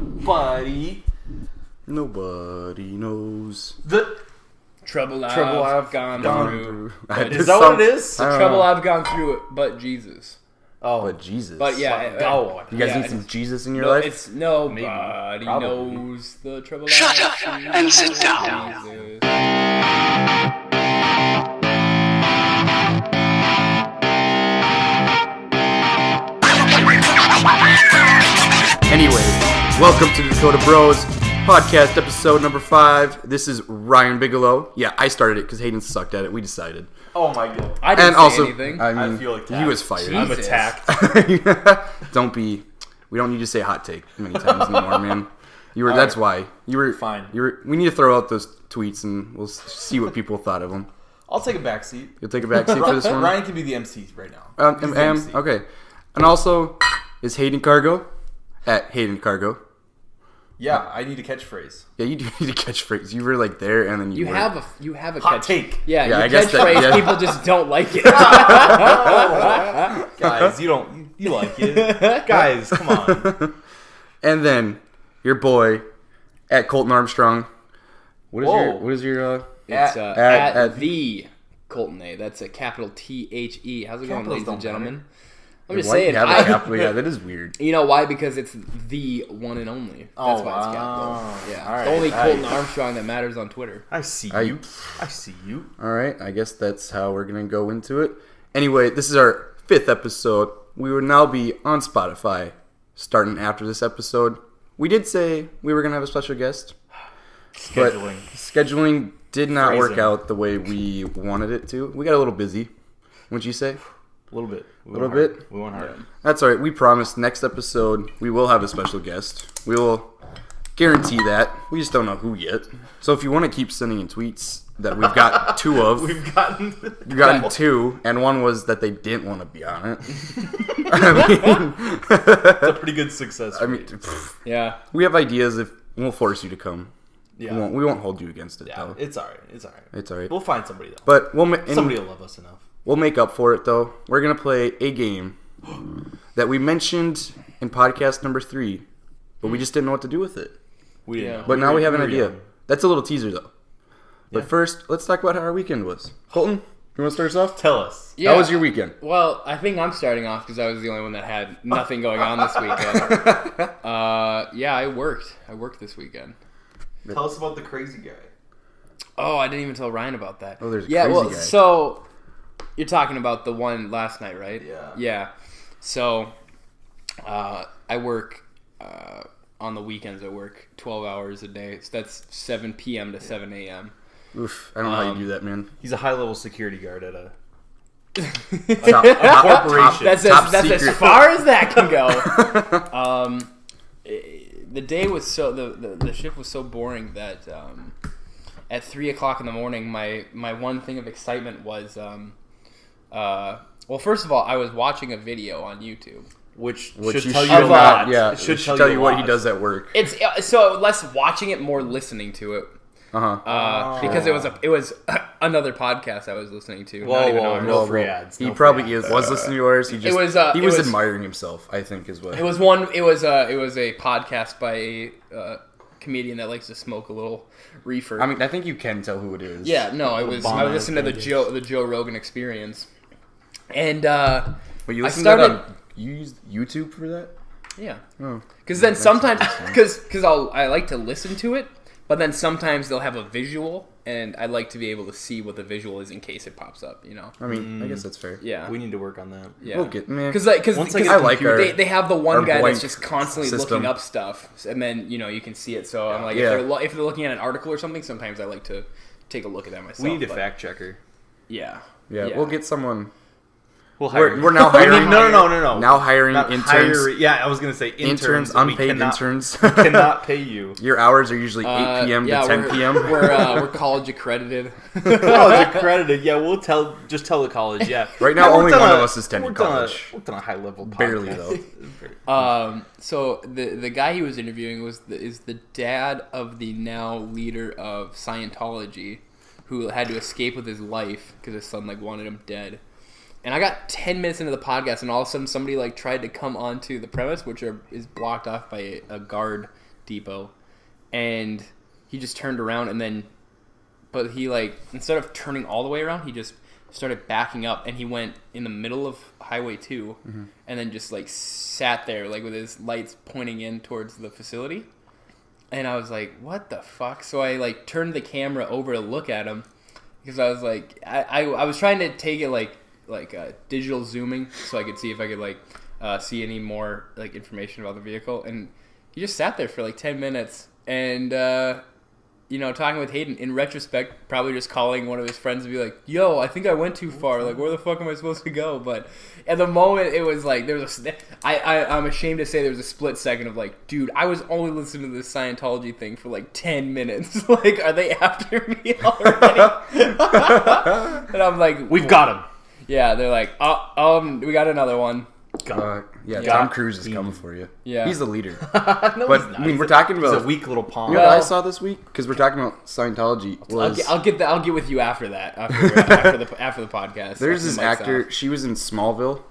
Nobody knows the trouble I've gone through. Is that what it is? The trouble I've gone through, but Jesus. Oh, but Jesus. But yeah, you guys need some Jesus in your life? It's nobody knows the trouble. Shut up and sit down. Anyway, welcome to Dakota Bros podcast episode number 5. This is Ryan Bigelow. Yeah, I started it because Hayden sucked at it. We decided. Oh my god. I didn't say anything. I mean, I feel attacked. he was fired. Jesus. I'm attacked. We don't need to say hot take many times anymore, man. That's why. You were fine. We need to throw out those tweets and we'll see what people thought of them. I'll take a back seat. You'll take a back seat for this one? Ryan can be the MC right now. He's the MC. Okay. And also, is Hayden Cargo at Hayden Cargo. Yeah, I need a catchphrase. Yeah, you do need a catchphrase. You were like there, and then you have a hot take. Yeah, your I guess catchphrase. People just don't like it. Guys, you like it. Guys, come on. And then your boy at Colton Armstrong. What is your It's at the Colton A. That's a capital THE. How's it going, ladies and gentlemen? I'm just saying. Yeah, that is weird. You know why? Because it's the one and only. That's why it's capital. Yeah, all right, the only Colton Armstrong that matters on Twitter. I see you. All right, I guess that's how we're gonna go into it. Anyway, this is our 5th episode. We will now be on Spotify starting after this episode. We did say we were gonna have a special guest. Scheduling did not work out the way we wanted it to. We got a little busy. What'd you say? A little bit. We went hard. That's all right. We promised next episode we will have a special guest. We will guarantee that. We just don't know who yet. So if you want to keep sending in tweets that we've got 2 of. We've gotten 2, and one was that they didn't want to be on it. It's a pretty good success rate. Yeah. We have ideas if we'll force you to come. Yeah. We won't hold you against it, though. It's all right. We'll find somebody, though. But somebody will love us enough. We'll make up for it, though. We're going to play a game that we mentioned in podcast number 3, but we just didn't know what to do with it. But now we have an idea. That's a little teaser, though. But first, let's talk about how our weekend was. Colton, you want to start us off? Tell us. Yeah. How was your weekend? Well, I think I'm starting off because I was the only one that had nothing going on this weekend. I worked. I worked this weekend. Tell us about the crazy guy. Oh, I didn't even tell Ryan about that. Oh, there's a crazy guy. So you're talking about the one last night, right? Yeah. Yeah. So I work on the weekends. I work 12 hours a day. So that's 7 p.m. to 7 a.m. Oof, I don't know how you do that, man. He's a high-level security guard at a corporation. That's as far as that can go. The day was the shift was so boring that at 3 o'clock in the morning, my one thing of excitement was well, first of all, I was watching a video on YouTube, which should tell you a lot. Yeah, it should tell you what he does at work. It's so less watching it, more listening to it. Because it was another podcast I was listening to. No free ads. He probably was listening to yours. He was admiring himself, I think, is what. It was a podcast by a comedian that likes to smoke a little reefer. I mean, I think you can tell who it is. Yeah, no, I was listening to the Joe Rogan Experience, and but you listened to that on, you used YouTube for that? Yeah. Oh. Because then sometimes because I like to listen to it. But then sometimes they'll have a visual, and I'd like to be able to see what the visual is in case it pops up, you know? I mean, I guess that's fair. Yeah. We need to work on that. Yeah. We'll get, man. Because they have the one guy that's just constantly looking up stuff, and then, you know, you can see it. So I'm like, if they're looking at an article or something, sometimes I like to take a look at that myself. We need a fact checker. Yeah. Yeah, we'll get someone. We're now hiring. No. Now hiring interns. I was gonna say interns. Unpaid interns. We cannot pay you. Your hours are usually 8 p.m. to 10 p.m. We're college accredited. College accredited. Yeah, we'll tell the college. Yeah. Right now, only one of us is attending college. We're on a high level. Podcast. Barely though. So the guy he was interviewing is the dad of the now leader of Scientology, who had to escape with his life because his son wanted him dead. And I got 10 minutes into the podcast, and all of a sudden somebody tried to come onto the premise, which is blocked off by a guard Depot, and he just turned around and then, but he like instead of turning all the way around, he just started backing up and he went in the middle of Highway 2 and then just like sat there like with his lights pointing in towards the facility. And I was like, what the fuck? So I like turned the camera over to look at him because I was like, I was trying to take it like digital zooming so I could see if I could like see any more like information about the vehicle. And he just sat there for like 10 minutes and talking with Hayden, in retrospect, probably just calling one of his friends and be like, yo, I think I went too far. Like, where the fuck am I supposed to go? But at the moment, it was like, I'm ashamed to say there was a split second of like, dude, I was only listening to this Scientology thing for like 10 minutes. Like, are they after me already? And I'm like, We've got him. Yeah, they're like, we got another one. Tom Cruise is coming for you. Yeah. He's the leader. No, But, he's not. I mean, we're talking about... He's a weak little pawn. You know what I saw this week? Because we're talking about Scientology. I'll get with you after that. After the podcast. There's this actor. She was in Smallville,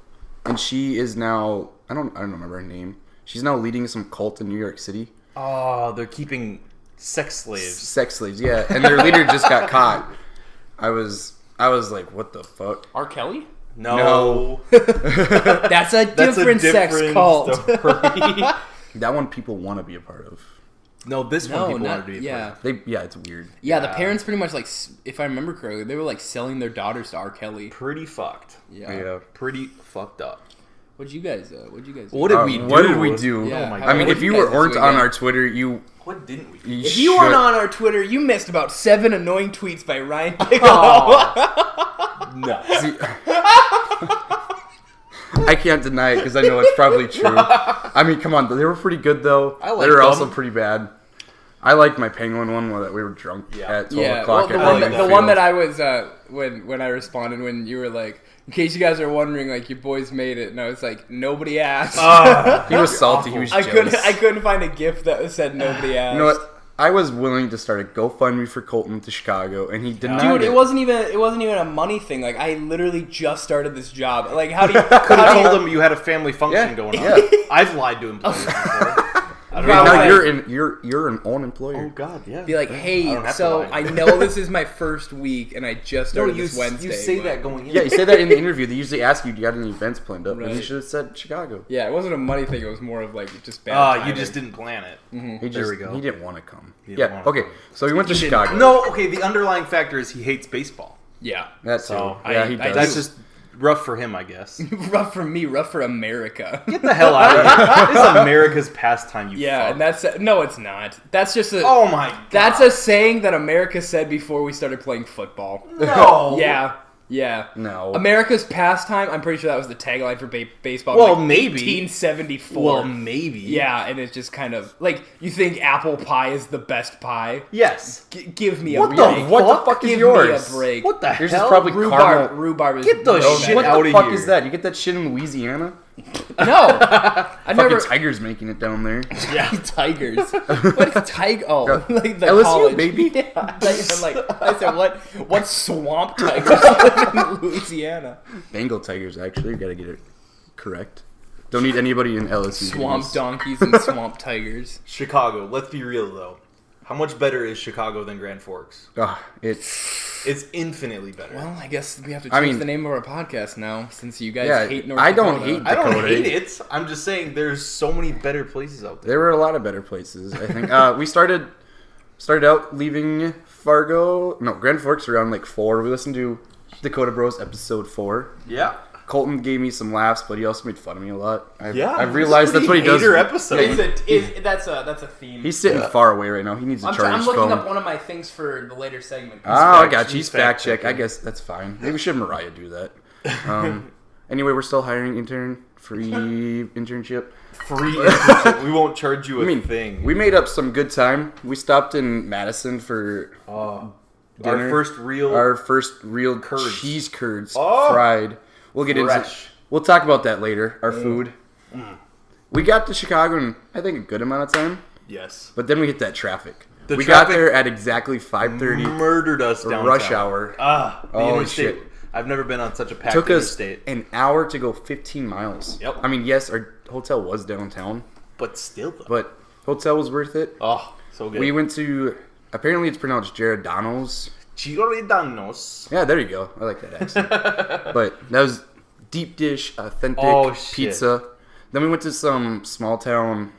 and she is now... I don't remember her name. She's now leading some cult in New York City. Oh, they're keeping sex slaves. Sex slaves, yeah. And their leader just got caught. I was like, what the fuck? R. Kelly? No. That's a different sex cult. That one people want to be a part of. No, this one people want to be a part of. It's weird. Yeah, the parents pretty much like, if I remember correctly, they were like selling their daughters to R. Kelly. Pretty fucked. Yeah. Pretty fucked up. What'd you guys do? What did we do? What did we do? Yeah, oh my how- God. I mean, what if did you you guys weren't do on again? our Twitter, you... What didn't we do? If you weren't on our Twitter, you missed about 7 annoying tweets by Ryan Bigelow. No. See, I can't deny it because I know it's probably true. I mean, come on. They were pretty good, though. I liked they were them. also pretty bad. I liked my penguin one where we were drunk at 12 o'clock. The one that I was when I responded when you were like, in case you guys are wondering, like your boys made it, and I was like, nobody asked. He was salty. He was jealous. I couldn't find a GIF that said nobody asked. You know what? I was willing to start a GoFundMe for Colton to Chicago, and he denied Dude, it. it wasn't even a money thing. Like I literally just started this job. Like how do you? Could have told him you had a family function going on. Yeah. I've lied to employers before. I don't Now Right. you're an own employer. Oh God, yeah. Be like, I hey, don't have to so lie. I know this is my first week, and I just started you this Wednesday. You say but- that going in. Yeah, you say that in the interview. They usually ask you, do you got any events planned up? And you Right. should have said Chicago. Yeah, it wasn't a money thing. It was more of like just bad. You timing. just didn't plan it. There we go. He didn't want to come. didn't Yeah, wanna okay. come. So we went to Chicago. No, okay. The underlying factor is he hates baseball. Yeah. That's So, yeah, I- he I does. That's just rough for him, I guess. Rough for me, rough for America. Get the hell out of here. This is America's pastime, you Yeah, fuck. and that's no, it's not. That's just a. Oh my God. That's a saying that America said before we started playing football. No. Yeah. No. America's pastime. I'm pretty sure that was the tagline for baseball. Well, in, like, maybe. 1874. Well, maybe. Yeah, and it's just kind of like you think apple pie is the best pie. Yes. Give me a What the break. What the fuck is Give yours? me a break. What the Yours is hell? probably caramel. Rhubarb is Get the way shit better. What out the of fuck here. is that? You get that shit in Louisiana? No, I Fucking never. Tiger's making it down there. Yeah, Tigers. What is tiger? Oh, like the LSU, college baby. Yeah, I said, what swamp tigers live in Louisiana? Bengal Tigers, actually. You gotta get it correct. Don't need anybody in LSU. Swamp games. donkeys and swamp tigers. Chicago. Let's be real, though. How much better is Chicago than Grand Forks? It's infinitely better. Well, I guess we have to I change mean- the name of our podcast now, since you guys Yeah, hate North I don't Dakota. hate I don't Dakota. hate it. I'm just saying there's so many better places out there. There were a lot of better places, I think. We started out leaving Grand Forks around like 4. We listened to Dakota Bros episode 4. Yeah. Colton gave me some laughs, but he also made fun of me a lot. Yeah. I've realized that's what he does. Hater episode. That's a theme. He's sitting far away right now. He needs to charge I'm his looking phone. up one of my things for the later segment. Oh, I got you. He's He's fact check. fact-checking. I guess that's fine. Maybe we should have Mariah do that. Anyway, we're still hiring free internship. Free internship. We won't charge you a I mean, thing. we made up some good time. We stopped in Madison for our dinner. first real... our first real Curds. cheese curds Oh! fried. We'll get into. Fresh. We'll talk about that later. Our food. We got to Chicago in I think a good amount of time, Yes. but then we hit that traffic. The We got traffic there at exactly 5:30. Murdered us downtown. Rush hour. The Holy interstate. shit. I've never been on such a packed Took us interstate. an hour to go 15 miles. Yep. I mean, yes, our hotel was downtown, But still, though. but Hotel was worth it. Oh, so good. We went to, apparently it's pronounced Giordano's. Giordano's. Yeah, there you go. I like that accent. But that was deep dish, authentic pizza. Then we went to some small town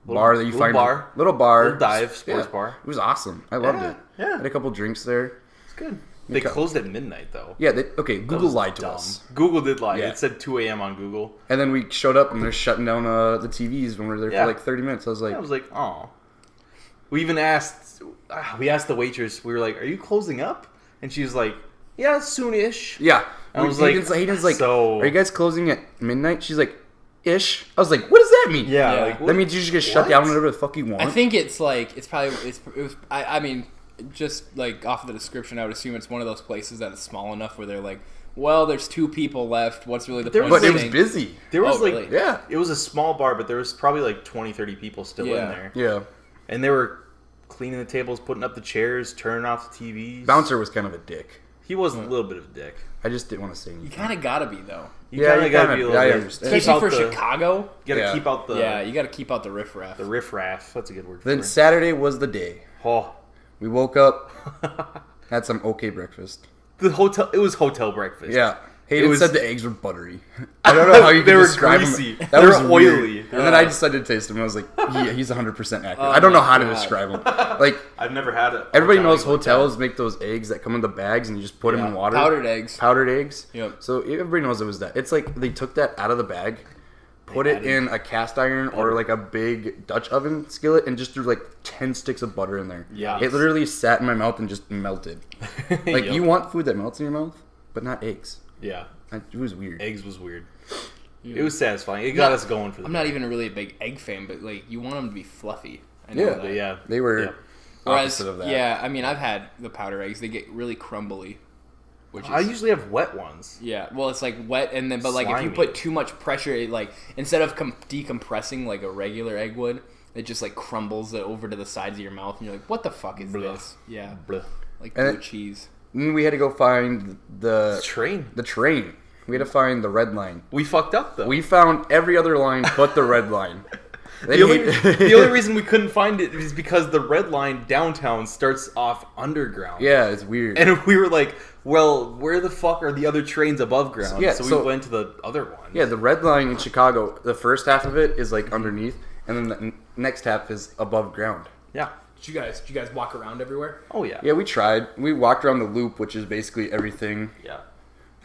bar that you find. Little bar. Little dive, sports bar. It was awesome. I loved it. Yeah. Had a couple drinks there. It's good. They closed at midnight, though. Yeah, Google lied to us. Google did lie. Yeah. It said 2 a.m. on Google. And then we showed up, and they're shutting down the TVs when we were there for like 30 minutes. I was like, oh. We even asked, the waitress, we were like, are you closing up? And she was like, yeah, soon-ish. Yeah. And I was like, Hayden's like, so... are you guys closing at midnight? She's like, ish. I was like, what does that mean? Yeah. Like, that means you just get shut down whenever the fuck you want. I think it's like, I mean, just like off of the description, I would assume it's one of those places that is small enough where they're like, well, there's 2 people left. What's really the point? But it was busy. There was really? Yeah. It was a small bar, but there was probably like 20, 30 people still in there. Yeah. And they were cleaning the tables, putting up the chairs, turning off the TVs. Bouncer was kind of a dick. He was a little bit of a dick. I just didn't want to say anything. You kind of gotta be though, You kind of got to be a little I bit. understand. especially for Chicago. You got to keep out the You got to keep out the riffraff. the riffraff. That's a good word. Then for it. Saturday was the day. Oh, We woke up, had some okay breakfast. the hotel. It was hotel breakfast. Yeah. Hayden was- said the eggs were buttery. I don't know how you They can were describe greasy. them. They That were was weird. oily. And then I decided to taste them. And I was like, yeah, he's 100% accurate. I don't know how to describe them. Like, I've never had it. everybody knows hotels make those eggs that come in the bags and you just put them in water. Powdered eggs. Powdered eggs. Yep. So everybody knows it was that. It's like they took that out of the bag, put it in a cast iron or like a big Dutch oven skillet and just threw like 10 sticks of butter in there. Yeah. It literally sat in my mouth and just melted. Like, you want food that melts in your mouth, but not eggs. Yeah. It was weird. Eggs was weird. It was satisfying. It got us going for the I'm not even really a big egg fan, but like you want them to be fluffy. I know that. Yeah. They were Yeah. opposite of that. Yeah, I mean, I've had the powder eggs. They get really crumbly. Which is, I usually have wet ones. yeah, well, it's like wet, and then but like if you Slimy. put too much pressure, it like instead of decompressing like a regular egg would, it just like crumbles it over to the sides of your mouth, and you're like, what the fuck is Blah. this? Yeah, Blah. like And blue cheese. Then we had to go find the Train. train. We had to find the red line. We fucked up though. We found every other line but the red line. The only reason we couldn't find it is because the red line downtown starts off underground. Yeah, it's weird. And we were like, well, where the fuck are the other trains above ground? Yeah, so we so- went to the other one. Yeah, the red line in Chicago, the first half of it is like underneath, and then the next half is above ground. Yeah. Did you guys walk around everywhere? Oh, yeah. Yeah, we tried. We walked around the loop, which is basically everything. Yeah.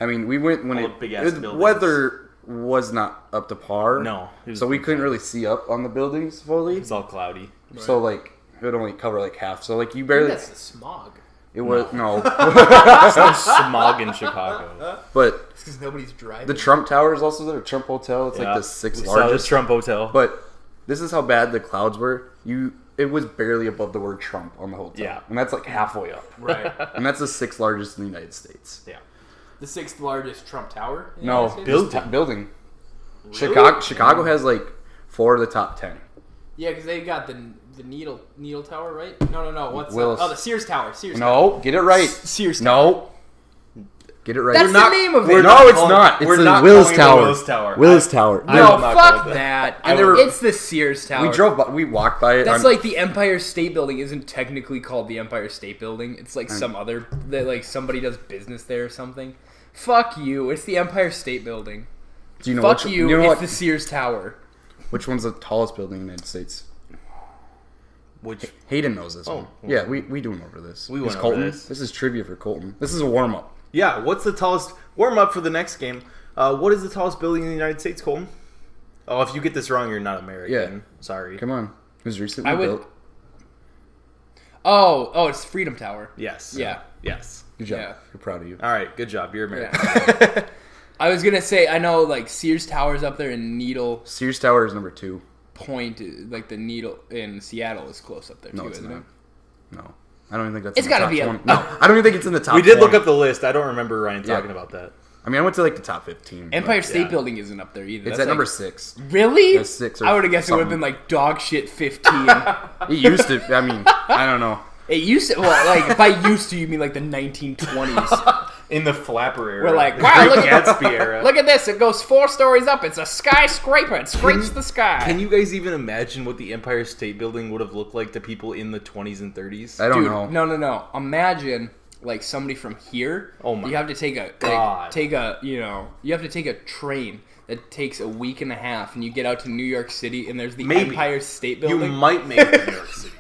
I mean, we went when All the big-ass the buildings. weather was not up to par. No. It was So we couldn't really see up on the buildings fully. It's all cloudy. So like it would only cover like half. So like you I barely. think that's the smog. It was no. There's no smog in Chicago. But It's because nobody's driving. the Trump Tower is also there. Trump Hotel. It's Yeah. like the sixth We saw the largest. Trump Hotel. But this is how bad the clouds were. It was barely above the word Trump on the hotel. Yeah. And that's like halfway up. right. And that's the sixth largest in the United States. Yeah. The 6th largest Trump Tower. in the No, United States? building. Chicago has like 4 of the top 10. Yeah, because they got the Needle Tower, right? No. What's Willis. the Sears Tower? Sears Tower. No, get it right. Sears Tower. No. Get it right. That's the name of it. No, it's not. It's We're the not Willis calling it Tower. Willis Tower. Willis Tower. I No, will not fuck call it that. And they were- It's the Sears Tower. We walked by it. That's like the Empire State Building isn't technically called the Empire State Building. It's like some other that like somebody does business there or something. Fuck you. It's the Empire State Building. Do you know Fuck which, you. You know It's what? the Sears Tower. Which one's the tallest building in the United States? Which Hayden knows this one. well. Yeah, we do know over this. We Is went over Colton. this. This is trivia for Colton. This is a warm up. Yeah, what's the tallest... Warm up for the next game. What is the tallest building in the United States, Colton? Oh, if you get this wrong, you're not American. Yeah. Sorry. Come on. It was recently I would- built. Oh, it's Freedom Tower. Yes. Yeah. Yes. Good job. Yeah. We're proud of you. All right, good job. You're American. Yeah. I was gonna say I know like Sears Tower's up there and Needle Sears Tower is number 2. Point, like the Needle in Seattle is close up there No, too, it's isn't not. it? No. I don't even think that's It's in the gotta top be a- 20. No, I don't even think it's in the top We did look 20. up the list. I don't remember Ryan Yeah. talking about that. I mean, I went to like the top 15. but Empire State yeah. Building isn't up there either. It's That's at number like, 6. Really? That's 6 or I would have guessed it would have something. been like dog shit 15. It used to. I mean, I don't know. It used to, well, like by used to you mean like the 1920s. In the flapper era. We're like, The wow, Great look at Gatsby era. Look at this. It goes 4 stories up. It's a skyscraper. It scrapes the sky. Can you guys even imagine what the Empire State Building would have looked like to people in the 20s and 30s? I don't Dude, know. No. Imagine like somebody from here. Oh my You have to take a God. you have to take a train that takes a week and a half, and you get out to New York City, and there's the Maybe. Empire State You Building. might make it to New York City.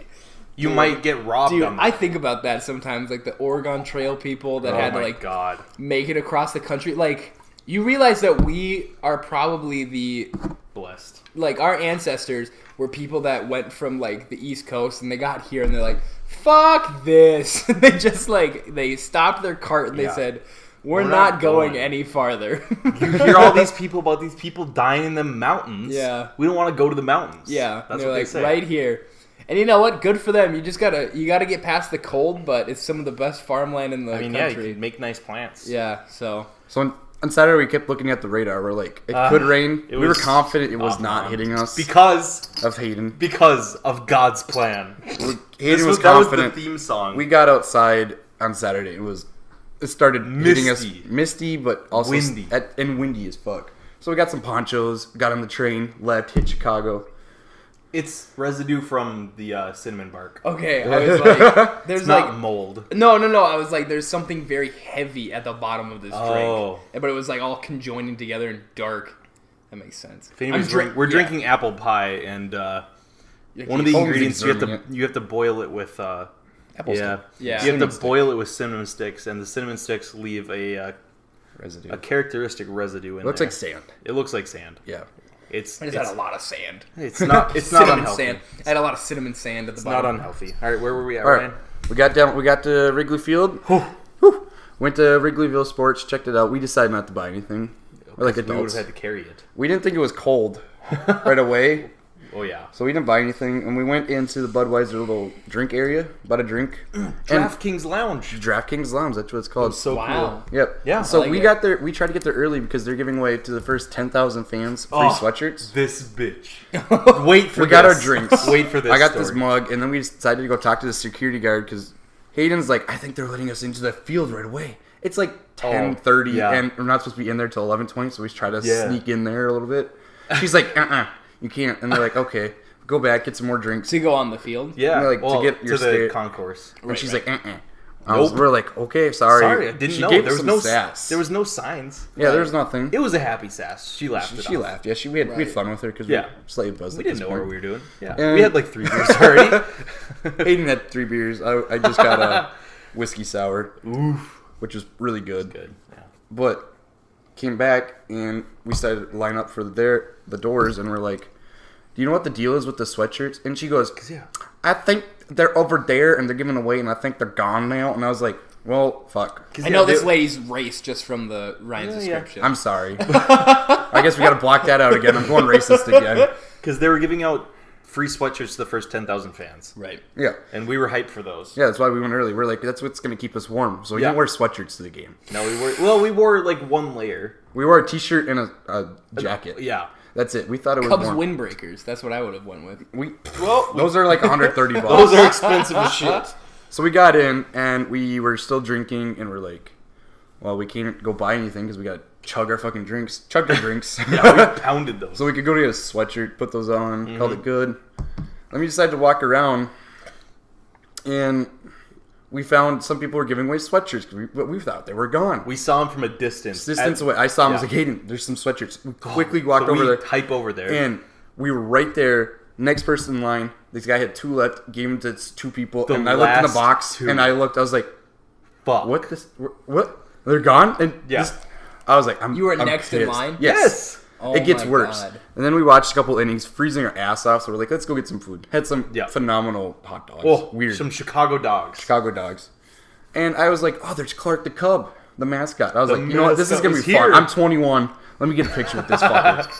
You might get robbed Dude, on I that. think about that sometimes, like the Oregon Trail people that Oh had to my like God. make it across the country. Like, you realize that we are probably Blessed. like our ancestors were people that went from like the East Coast and they got here and they're like, fuck this. They just like, they stopped their cart and they Yeah. said, we're We're not not going going. any farther. You hear all these people about these people dying in the mountains. Yeah. We don't want to go to the mountains. Yeah, That's and what they're they like say. right here. And you know what? Good for them. You gotta get past the cold, but it's some of the best farmland in the I mean, yeah, you country. can make nice plants. Yeah, so So on Saturday we kept looking at the radar. We're like, it could rain. it We were was confident it was off not on. hitting us. Because of Hayden. of God's plan. Hayden was that was confident. the theme song. We got outside on Saturday. It started hitting us Misty. misty, but also Windy. and windy as fuck. So we got some ponchos, got on the train, left, hit Chicago. It's residue from the cinnamon bark. okay, I was like, there's It's like not mold. no. I was like, there's something very heavy at the bottom of this Oh. drink, but it was like all conjoining together and dark. That makes sense. If anybody's we're drinking apple pie, and one of the Always ingredients observing you have to boil it with. Apple Yeah, stick. Yeah. You have Cinnamon to stick. boil it with cinnamon sticks, and the cinnamon sticks leave a Residue. characteristic residue in Looks there. like sand. It looks like sand. Yeah. It's I just had a lot of sand. it's not Cinnamon unhealthy. sand. I had a lot of cinnamon sand at the It's bottom. not unhealthy. All right, where were we at, All right. Ryan? We got to Wrigley Field. Whew. Went to Wrigleyville Sports, checked it out. We decided not to buy anything. We're like We would adults. have had to carry it. We didn't think it was cold right away, Oh yeah. so we didn't buy anything. And we went into the Budweiser little drink area, bought a drink. And DraftKings Lounge. DraftKings Lounge, that's what it's called. So Wow. Yep. Yeah, So I like we it. got there. We tried to get there early because they're giving away to the first 10,000 fans free Oh, sweatshirts. This bitch. Wait for We this. got our drinks. Wait for this. I got story. this mug, and then we decided to go talk to the security guard because Hayden's like, I think they're letting us into the field right away. It's like 10:30, yeah. and we're not supposed to be in there till 11:20, so we try to Yeah. sneak in there a little bit. She's like, you can't. And they're like, okay, go back, get some more drinks. To go on the field. Yeah, Like, to well, get your to the stay- concourse. And she's like, Nope. We're like, okay, sorry. Sorry, I didn't She know. gave There us was some no sass. There was no signs. Yeah, there was nothing. It was a happy sass. She laughed. She laughed. Yeah, we had fun with her because Yeah. we were slightly buzzed. We at didn't this know what point. we were doing. Yeah, And- we had like 3 beers already. Hayden had 3 beers. I just got a whiskey sour, which was really good. Good. Yeah. But came back and we started to line up for the doors, and we're like, do you know what the deal is with the sweatshirts? And she goes, Yeah. I think they're over there and they're giving away, and I think they're gone now. And I was like, well, fuck. I know this lady's race just from the Ryan's Yeah, yeah. description. I'm sorry. I guess we got to block that out again. I'm going racist again. Because they were giving out free sweatshirts to the first 10,000 fans, right. Yeah. and we were hyped for those. Yeah, that's why we went early. We're like, that's what's going to keep us warm. So we Yeah. didn't wear sweatshirts to the game. No, we wore like one layer. We wore a t-shirt and a jacket. Yeah. That's it. We thought it was Cubs warm. windbreakers. That's what I would have went with. Well, Those are like $130. those are expensive as shit. So we got in, and we were still drinking, and we're like, well, we can't go buy anything because we got to chug our fucking drinks. Chugged our drinks. Yeah, we pounded those. So we could go get a sweatshirt, put those on, Mm-hmm. called it good. Then we decided to walk around, and we found some people were giving away sweatshirts, but we thought they were gone. We saw him from a distance. Distance away. I saw him. I was Yeah. like, Hayden, there's some sweatshirts. We quickly walked so over we there. Type over there. And we were right there. Next person in line. This guy had 2 left. Gave him to 2 people. The And I looked in the last box. 2. And I looked. I was like, Fuck. what? What? They're gone? And Yeah. I was like, You were I'm next in pissed. line? Yes. Oh it gets my worse. God. And then we watched a couple innings, freezing our ass off. So we're like, let's go get some food. Had some Yeah. phenomenal hot dogs. Oh, Weird. Some Chicago dogs. Chicago dogs. And I was like, oh, there's Clark the Cub, the mascot. I was The like, you know what? This is mascot going to was be fun. here. I'm 21. Let me get a picture with this fucker.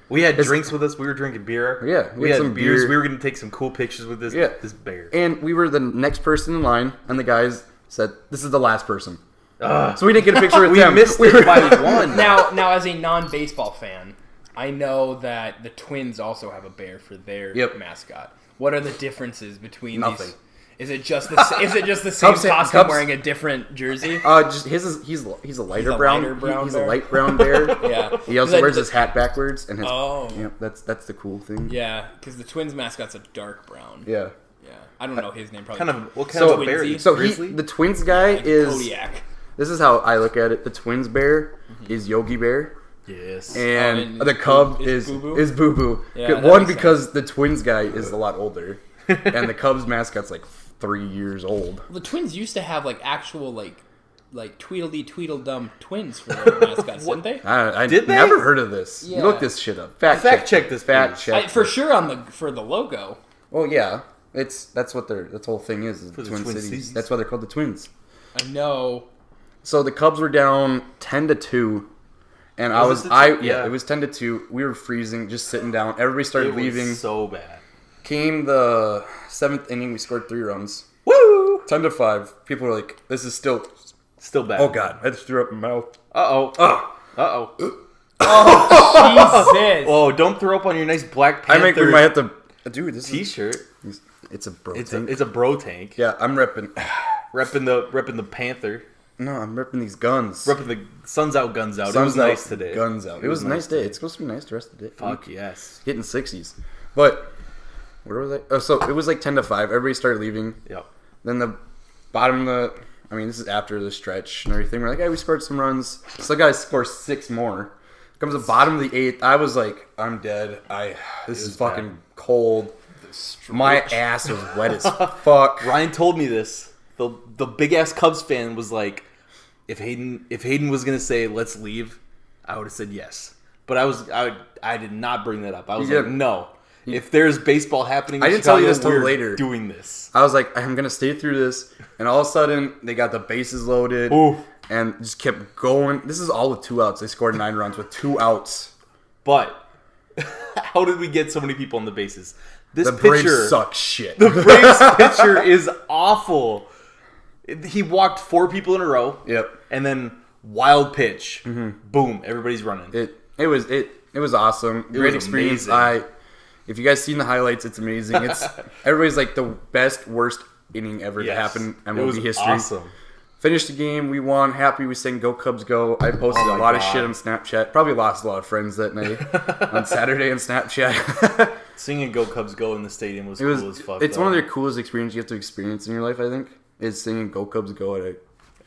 We had drinks with us. We were drinking beer. Yeah, we we had had some beers. beer. We were going to take some cool pictures with this Yeah. this bear. And we were the next person in line, and the guys said, this is the last person. So we didn't get a picture with We them. missed We it were- by one. Now, as a non-baseball fan, I know that the Twins also have a bear for their Yep. mascot. What are the differences between Nothing. these? Is it just the same costume wearing a different jersey? Just he's a lighter brown. He's a light brown bear. Yeah. He also wears his hat backwards and his. Oh. Yeah, that's the cool thing. Yeah, because the Twins mascot's a dark brown. Yeah. Yeah. I don't know his name. Probably. What kind of bear? So the Twins guy is Kodiak. This is how I look at it. The Twins bear is Yogi Bear. Yes. And the Cub is Boo Boo. Yeah, one, because the Twins guy is a lot older, and the Cubs mascot's like 3 years old. Well, the Twins used to have like actual like Tweedledum twins for their mascots, didn't they? I Did they? never heard of this. Yeah. You look this shit up. Fact check this. Fact please. check. For sure for the logo. Well, yeah. That's what the whole thing is For the the Twin Twin Cities. Cities. That's why they're called the Twins. I know. So the Cubs were down 10-2, and it was 10-2. We were freezing, just sitting down. Everybody started leaving. So bad. Came the 7th inning, we scored 3 runs. Woo! 10-5. People were like, "This is still bad." Oh God, I just threw up my mouth. Uh oh. Oh Jesus! Oh, don't throw up on your nice Black Panther We might have to. Dude, this T-shirt. It's a bro It's tank. a bro tank. Yeah, I'm repping. Repping the Panther. No, I'm repping these guns. Repping the sun's out, guns out. Sun's it was out, nice today. Guns out. It was a nice day. It's supposed to be nice the rest of the day. Fuck yes. Hitting 60s. But where was I? Oh, so it was like 10-5. Everybody started leaving. Yep. Then the bottom of the. I mean, this is after the stretch and everything. We're like, hey, we scored some runs. Still got to score 6 more. Comes the bottom of the 8th. I was like, I'm dead. This is fucking bad. cold. My ass was wet as fuck. Ryan told me this. The big ass Cubs fan was like, if Hayden was gonna say let's leave, I would have said yes. But I did not bring that up. I was like, no. If there's baseball happening, in I didn't tell you Chicago, this till we're later. Doing this. I was like, I'm gonna stay through this, and all of a sudden they got the bases loaded Ooh. and just kept going. This is all with 2 outs. They scored 9 runs with 2 outs. But how did we get so many people on the bases? This The pitcher Braves suck shit. The Braves pitcher is awful. He walked 4 people in a row. Yep. And then wild pitch. Boom. Everybody's running. It was awesome. Great was experience. amazing. If you guys seen the highlights, it's amazing. It's everybody's like the best worst inning ever to happen in it was MLB history. Awesome. Finished the game. We won. Happy. We sang "Go Cubs Go." I posted a lot of shit on Snapchat. Probably lost a lot of friends that night on Saturday on Snapchat. Singing "Go Cubs Go" in the stadium was cool as fuck. It's one of the coolest experiences you have to experience in your life. I think is singing "Go Cubs Go"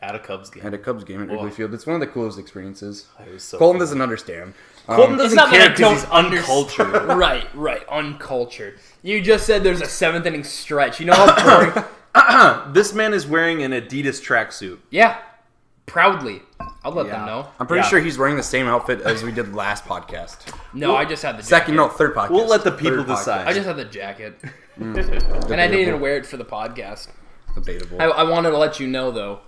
at a Cubs game. at a Cubs game at Wrigley Field. It's one of the coolest experiences. It was so Colton cool. doesn't understand. Colton doesn't not that care I because he's don't uncultured. Right, uncultured. You just said there's a 7th inning stretch. You know how boring? This man is wearing an Adidas tracksuit. Yeah, proudly. I'll let them know. I'm pretty Yeah. sure he's wearing the same outfit as we did last podcast. No, I just had the jacket. Third podcast. We'll let the people Third podcast. decide. I just had the jacket, and I didn't even wear it for the podcast. Debatable. I wanted to let you know though.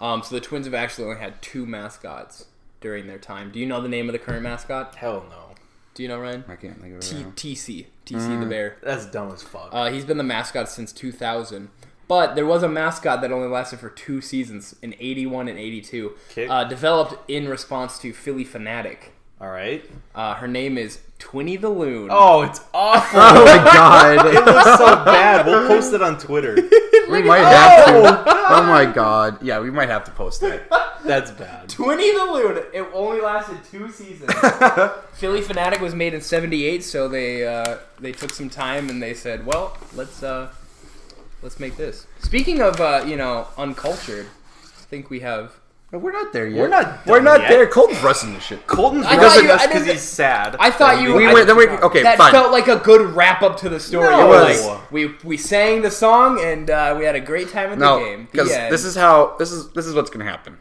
So the Twins have actually only had 2 mascots during their time. Do you know the name of the current mascot? Hell no. Do you know, Ryan? I can't think of it. Right now. TC the bear. That's dumb as fuck. He's been the mascot since 2000. But there was a mascot that only lasted for 2 seasons in 81 and 82. Kick. Developed in response to Philly Fanatic. All right. Her name is Twinny the Loon. Oh, it's awful. Oh my god. It looks so bad. We'll post it on Twitter. We might have to. Oh my god. Yeah, we might have to post that. That's bad. Twinny the Loon. It only lasted 2 seasons. Philly Fanatic was made in 78, so they took some time and they said, well, let's make this. Speaking of uncultured, I think we have. We're not there yet. We're not We're done not yet. there. Colton's rushing this shit. Colton's I rushing thought us I because didn't- he's sad. I thought you. Okay, that fine. felt like a good wrap up to the story. No. You were It was. like, we sang the song and we had a great time at the No, game. The because end. this is what's gonna happen.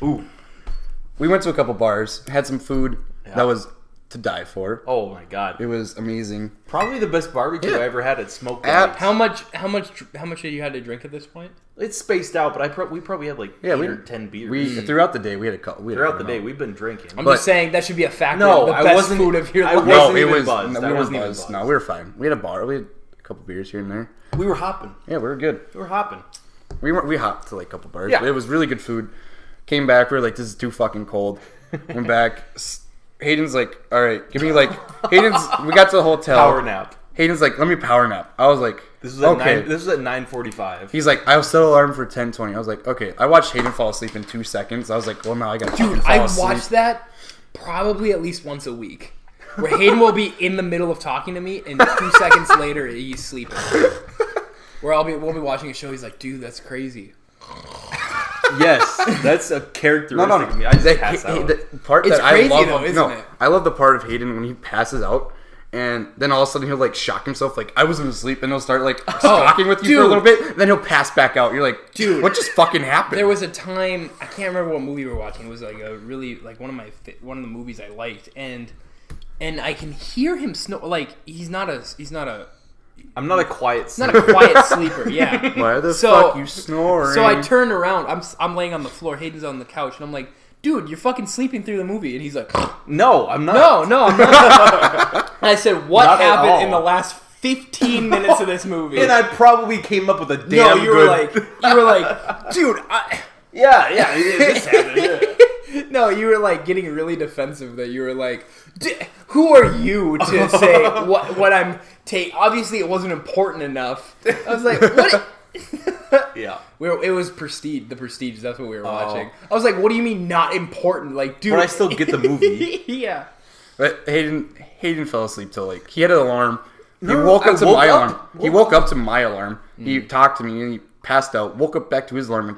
Ooh. We went to a couple bars, had some food that was to die for. Oh my god. It was amazing. Probably the best barbecue Yeah. I ever had at Smoke At- Bites. how much did you had to drink at this point? It's spaced out, but we probably had like 8 or 10 beers. We throughout the day we had a couple. Throughout the day, we've been drinking. I'm But- just saying that should be a factor. No, the I best wasn't- food of your I life. wasn't No, it even was. buzzed. No, I we weren't wasn't even buzzed. buzzed. No, we were fine. We had a bar. We had a couple beers here and there. We were hopping. Yeah, we were good. We were hopping. We hopped to like a couple bars. Yeah. But it was really good food. Came back. We were like, this is too fucking cold. Went back. Hayden's like, all right, give me like. We got to the hotel. Power nap. Hayden's like, let me power nap. I was like, This was at This was at 9:45. He's like, I'll set an alarm for 10:20. I was like, okay. I watched Hayden fall asleep in 2 seconds. I was like, well, now I got to fall I asleep. watch that probably at least once a week. Where Hayden will be in the middle of talking to me, and 2 seconds later, he's sleeping. Where we'll be watching a show, he's like, dude, that's crazy. Yes, that's a characteristic of me. I just pass out. The part It's that crazy, I love, though, isn't it? I love the part of Hayden when he passes out, and then all of a sudden he'll like shock himself, like I wasn't asleep, and he'll start like talking with you for a little bit, and then he'll pass back out. You're like, dude, what just fucking happened? There was a time I can't remember what movie we were watching. It was like a really like one of the movies I liked, and I can hear him snore. Like he's not a. I'm not a quiet sleeper. Not a quiet sleeper, yeah. Why the fuck you snoring? So I turned around. I'm laying on the floor. Hayden's on the couch, and I'm like, dude, you're fucking sleeping through the movie. And he's like, no, I'm not. No, I'm not. And I said, what Not at all. happened in the last 15 minutes of this movie? And I probably came up with a damn No, you were good... like, dude, Yeah, this happened. Yeah. No, you were like getting really defensive. That you were like, who are you to say what I'm taking? Obviously, it wasn't important enough. I was like, what? Yeah. It was Prestige. The Prestige. That's what we were watching. I was like, what do you mean not important? Like, dude. But I still get the movie. Yeah. But Hayden fell asleep till like he had an alarm. He woke up to my alarm. He woke up to my alarm. He talked to me and he passed out. Woke up back to his alarm in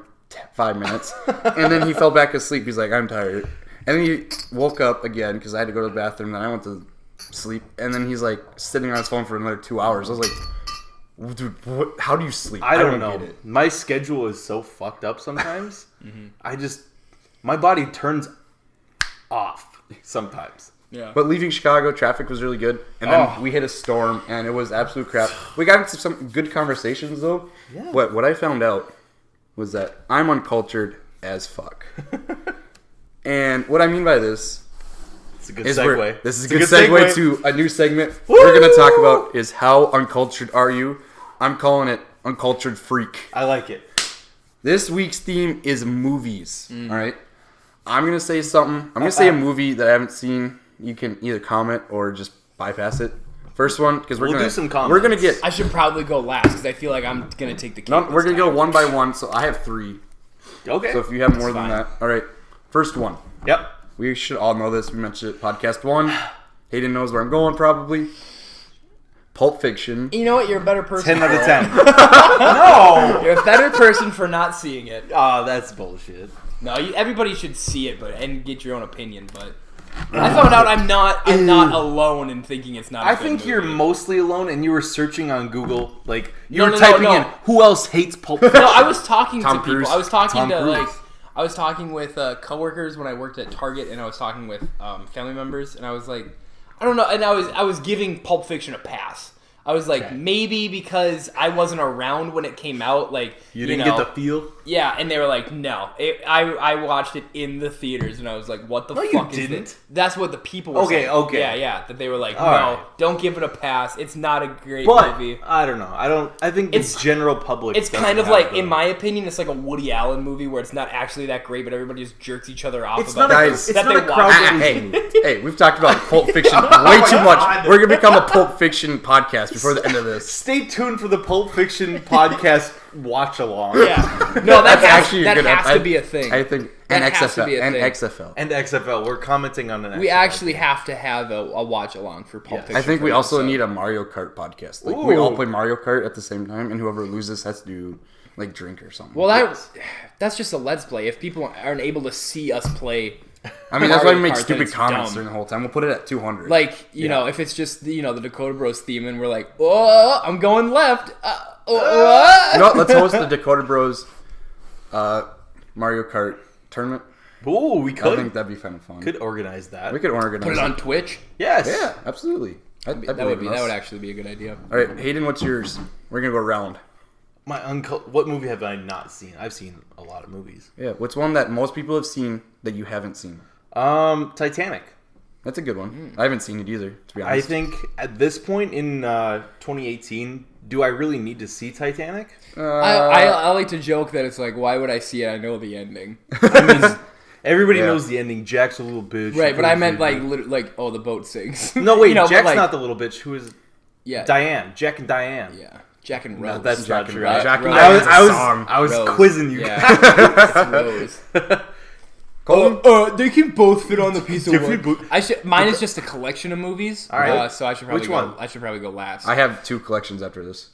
5 minutes, and then he fell back asleep. He's like, I'm tired. And then he woke up again because I had to go to the bathroom. Then I went to sleep, and then he's like sitting on his phone for another 2 hours. I was like, dude, how do you sleep? I don't know. Get it. My schedule is so fucked up sometimes. My body turns off sometimes. Yeah. But leaving Chicago, traffic was really good, and then we hit a storm, and it was absolute crap. We got into some good conversations though. Yeah. What I found out was that I'm uncultured as fuck. And what I mean by this It's a good segue. This is a good segue to a new segment. We're going to talk about is how uncultured are you? I'm calling it Uncultured Freak. I like it. This week's theme is movies. All right. I'm going to say something. I'm going to say a movie that I haven't seen. You can either comment or just bypass it. First one, because we'll do some comments. We're going to get... I should probably go last because I feel like I'm going to take the cake. No, we're going to go one by one, so I have 3. Okay. So if you have more than that. All right. First one. Yep. We should all know this. We mentioned it. Podcast 1. Hayden knows where I'm going, probably. Pulp Fiction. You know what? You're a better person. 10 out of for 10. No! You're a better person for not seeing it. Oh, that's bullshit. No, everybody should see it and get your own opinion, but... I found out I'm not alone in thinking it's not a good movie. You're mostly alone, and you were searching on Google, like you No, were no, typing no. in who else hates Pulp Fiction. No, I was talking Tom to people. Cruise. I was talking Tom to Cruise. I was talking with coworkers when I worked at Target, and I was talking with family members, and I was like, I don't know, and I was giving Pulp Fiction a pass. I was like, maybe because I wasn't around when it came out, like You didn't get the feel. Yeah, and they were like, no. I watched it in the theaters, and I was like, what the fuck is didn't. this? That's what the people were saying. Okay. Yeah, that they were like, All no, right. don't give it a pass. It's not a great But movie. I don't know. I think the general public. It's doesn't kind of have like, the- in my opinion, it's like a Woody Allen movie where it's not actually that great, but everybody just jerks each other off It's about not it. a, Guys, it's that not they a watch. crowd. Hey, we've talked about Pulp Fiction way too much. We're going to become a Pulp Fiction podcast before the end of this. Stay tuned for the Pulp Fiction podcast watch along. Yeah. No, that has good to be a thing. I think That and has to be a XFL and thing. XFL. And XFL. We're commenting on an. We XFL. actually have to have a watch along for Pulp Fiction. I think for we an also episode. need a Mario Kart podcast. Like we all Ooh. play Mario Kart at the same time, and whoever loses has to do like drink or something. Well, that's just a Let's Play. If people aren't able to see us play, I mean, that's why we Mario make Kart, stupid then it's comments dumb. during the whole time. We'll put it at 200. like you know, if it's just the Dakota Bros theme, and we're like, oh, I'm going left. What? you know what? Let's host the Dakota Bros Mario Kart tournament. Ooh, we I could. think that'd be kind of fun. Could organize that. We could organize Put it on Twitch. Yes. Yeah, absolutely. I That believe in us. would actually be a good idea. All right, Hayden, what's yours? We're gonna go around. My uncle. What movie have I not seen? I've seen a lot of movies. Yeah, what's one that most people have seen that you haven't seen? Titanic. That's a good one. I haven't seen it either, to be I honest. think at this point in 2018, do I really need to see Titanic? I like to joke that it's like, why would I see it? I know the ending. I mean, everybody Yeah. knows the ending. Jack's a little bitch. Right, but I meant like oh, the boat sinks. No, wait, but Jack's like, not the little bitch. Who is yeah, Diane? Jack and Diane. yeah. Jack and Rose. No, that's Jack not and true. Rose. Jack and Rose. Rose is a song. I was Rose. quizzing you. Yeah, it's Rose. They can both fit on the piece of wood. Mine is just a collection of movies. All right. So I should probably Which go. one? I should probably go last. I have 2 collections after this.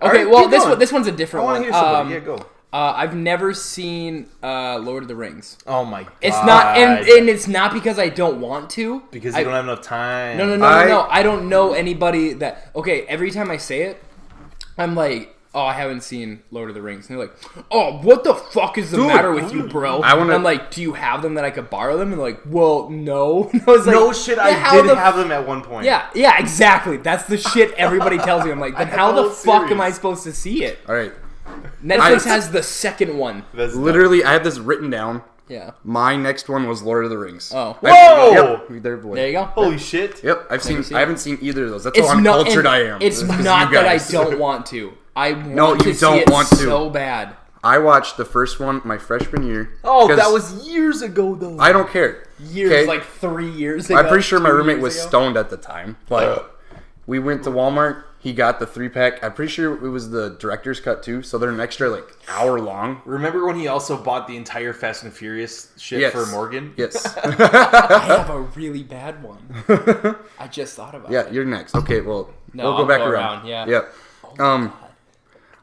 Okay, well this one's a different I one. want to hear somebody. Yeah, go. I've never seen Lord of the Rings. Oh my god. It's not, and it's not because I don't want to. Because you don't have enough time. No. I don't know anybody that. Okay, every time I say it, I'm like, oh, I haven't seen Lord of the Rings. And they're like, oh, what the fuck is the matter with you, bro? I'm like, do you have them that I could borrow them? And they're like, well, no. I was like, no shit, I did have them at one point. Yeah, exactly. That's the shit everybody tells me. I'm like, then how the fuck am I supposed to see it? All right. Netflix has the second one. Literally, I had this written down. Yeah. My next one was Lord of the Rings. Oh. Whoa! Yep, there, boy. There you go. Holy shit. Yep, I haven't seen either of those. That's It's how not, uncultured and I am. It's not that I don't want to. I want to see it so bad. I watched the first one my freshman year. Oh, that was years ago, though. I don't care. Years, like 3 years ago. I'm pretty sure my 2 roommate years was ago. stoned at the time. But we went to Walmart. He got the 3-pack. I'm pretty sure it was the director's cut too. So they're an extra like hour long. Remember when he also bought the entire Fast and Furious shit for Morgan? Yes. I have a really bad one. I just thought about it. Yeah, you're next. Okay, well, No, we'll go back I'll go around. around, yeah. Yep. Oh my God.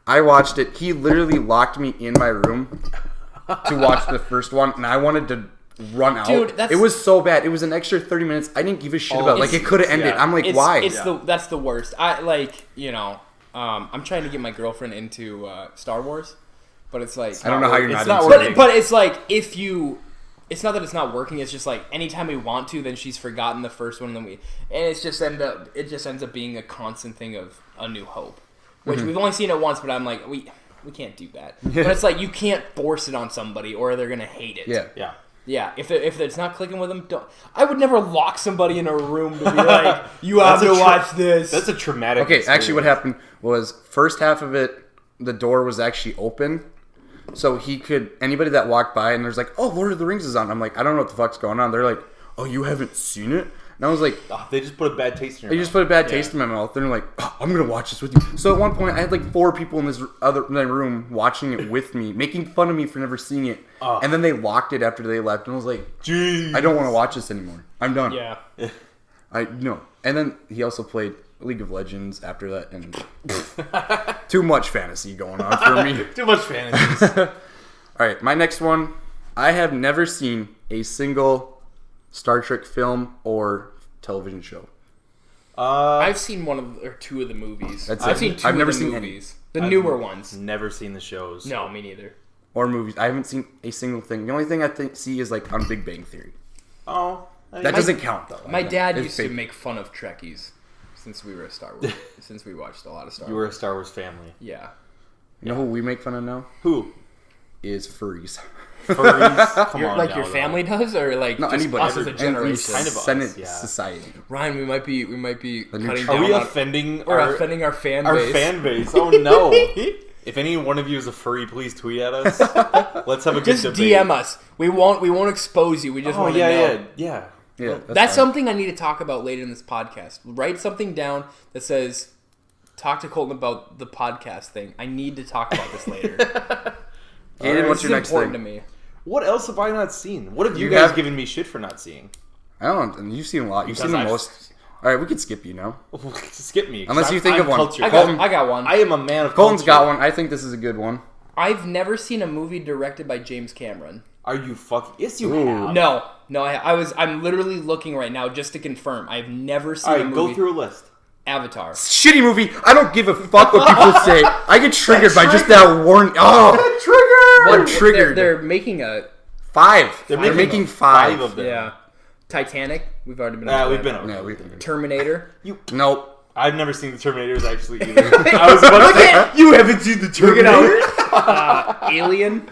I watched it. He literally locked me in my room to watch the first one, and I wanted to run out. Dude, it was so bad. It was an extra 30 minutes. I didn't give a shit about it. Like, it could have ended. yeah. I'm like, why? That's the worst. I like, I'm trying to get my girlfriend into Star Wars, but it's like I don't know how you're it's not not into working. it. But it's like it's not that it's not working. It's just like anytime we want to, then she's forgotten the first one, and it just ends up being a constant thing of A New Hope, which we've only seen it once. But I'm like, we can't do that. But it's like you can't force it on somebody, or they're gonna hate it. Yeah. Yeah, if it's not clicking with them, I would never lock somebody in a room to be like, you have to watch this. That's a traumatic Okay, actually what happened was first half of it, the door was actually open. So anybody that walked by and there's like, oh, Lord of the Rings is on. I'm like, I don't know what the fuck's going on. They're like, oh, you haven't seen it? And I was like, they just put a bad taste in your they mouth. just put a bad taste in my mouth. And they're like, oh, I'm going to watch this with you. So at one point, I had like 4 people in my room watching it with me, making fun of me for never seeing it. And then they locked it after they left. And I was like, Jeez. I don't want to watch this anymore. I'm done. Yeah. No. And then he also played League of Legends after that. And too much fantasy going on for me. Too much fantasy. All right, my next one. I have never seen a single Star Trek film or television show. I've seen 1 or 2 of the movies. That's I've it. seen 2 I've of never the seen movies. The newer ones. Never seen the shows. No, me neither. Or movies. I haven't seen a single thing. The only thing I see is like on Big Bang Theory. Oh. That doesn't count though. My dad It's used fake. to make fun of Trekkies since we were a Star Wars. Since we watched a lot of Star Wars. You were a Star Wars family. Yeah. You know who we make fun of now? Who? Is furries. Furries? Come on. Like your family does, or like No, just anybody. us as a generation. Kind of us, Senate yeah. society. Ryan, we might be cutting Are down we on, offending or our offending our fan our base. fan base? Oh no! If any one of you is a furry, please tweet at us. Let's have a good Just debate. DM us. We won't expose you. We just want to know. yeah. Yeah, That's fine. something I need to talk about later in this podcast. Write something down that says, "Talk to Colton about the podcast thing." I need to talk about this later. Aiden, what's This your is next important thing? to me. What else have I not seen? What have you You guys have- given me shit for not seeing? I don't know. You've seen a lot. You've seen Because the I've- most. All right, we could skip you now. Skip me. 'cause Unless you think I'm of one. cultured. I Colton- got one. I am a man of Colton's culture. got one. I think this is a good one. I've never seen a movie directed by James Cameron. Are you fucking? Yes, you Ooh. have. No. I'm literally looking right now just to confirm. I've never seen All a right, movie. go through a list. Avatar. Shitty movie. I don't give a fuck what people say. I get triggered by just that warning. Oh, Trigger. I'm triggered. They're making a 5. They're They're making five 5 of them. yeah. Titanic. We've already been. Nah, over we've that. been over. Yeah, we. Terminator. Nope. I've never seen the Terminators actually either. I was about to say you haven't seen the Terminators. Alien.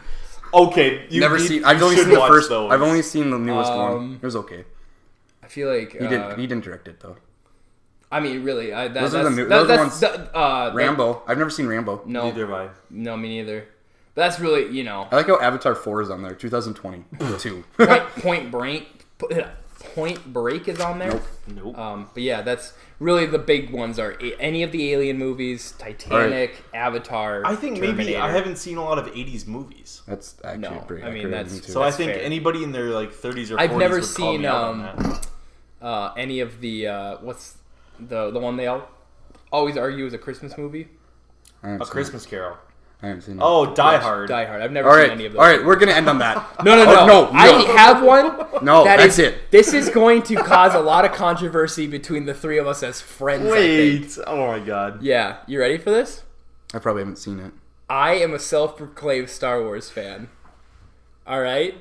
Okay, you Never need- seen. I've you only should seen the watch first. those. I've only seen the newest one. It was okay. I feel like He didn't direct it though. I mean, really, Those are the new- those are the ones- Rambo. Rambo. I've never seen Rambo. No, Neither have I. no, me neither. But that's really, I like how Avatar 4 is on there. 2022. Point Blank. Point Break is on there. Nope. But yeah, that's really the big ones are any of the Alien movies, Titanic, Avatar. I think Terminator. maybe I haven't seen a lot of 80s movies. That's actually pretty I mean, accurate. that's- Me too. So That's I think fair. anybody in their like 30s or 40s I've never would call seen me out on that. any of the what's the one they always argue is a Christmas movie. A Christmas Carol. I haven't seen it. Oh, Die Hard. Die Hard. I've never All seen right, any of those. all right, we're gonna end on that. No. no. I have one. No, That that's is- it. This is going to cause a lot of controversy between the three of us as friends. I think. Wait. Oh my god. Yeah, you ready for this? I probably haven't seen it. I am a self-proclaimed Star Wars fan. All right?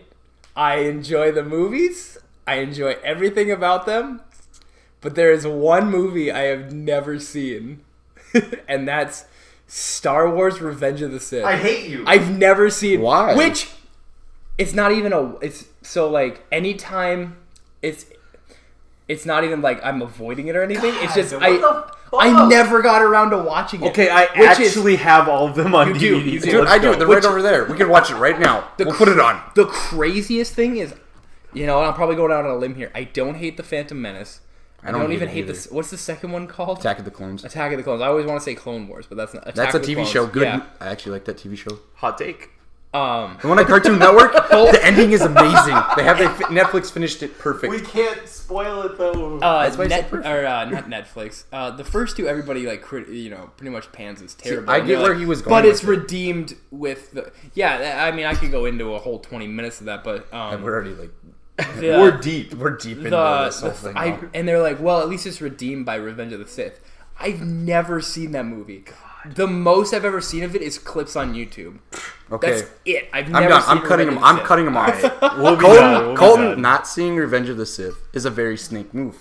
I enjoy the movies. I enjoy everything about them. But there is one movie I have never seen. And that's Star Wars Revenge of the Sith. I hate you. I've never seen. Why? Which, it's not even it's so like anytime it's not even like I'm avoiding it or anything. It's just I never got around to watching it. Okay, I which is- actually have all of them on You do, DVD. you so do. Dude, let's I do. go. They're right over there. We can watch it right now. We'll put it on. The craziest thing is, I'm probably going out on a limb here. I don't hate the Phantom Menace. I don't even hate either. this. What's the second one called? Attack of the Clones. Attack of the Clones. I always want to say Clone Wars, but that's not. Attack That's a of the TV Clones. show. Good. Yeah. I actually like that TV show. Hot take. The one on Cartoon Network. The ending is amazing. Netflix finished it perfect. We can't spoil it though. That's why I said perfect. Not Netflix. The first two, everybody pretty much pans as terrible. I And get they're where like, he was going but with it's it. redeemed with the. Yeah, I mean, I could go into a whole 20 minutes of that, but And we're already like We're deep. we're deep into this whole thing. now. and they're like, well, at least it's redeemed by Revenge of the Sith. I've never seen that movie. The most I've ever seen of it is clips on YouTube. Okay. That's it. I've I'm never done. seen I'm cutting Revenge him. of the I'm Sith. cutting him off. We'll be done. We'll be Colton done. not seeing Revenge of the Sith is a very snake move.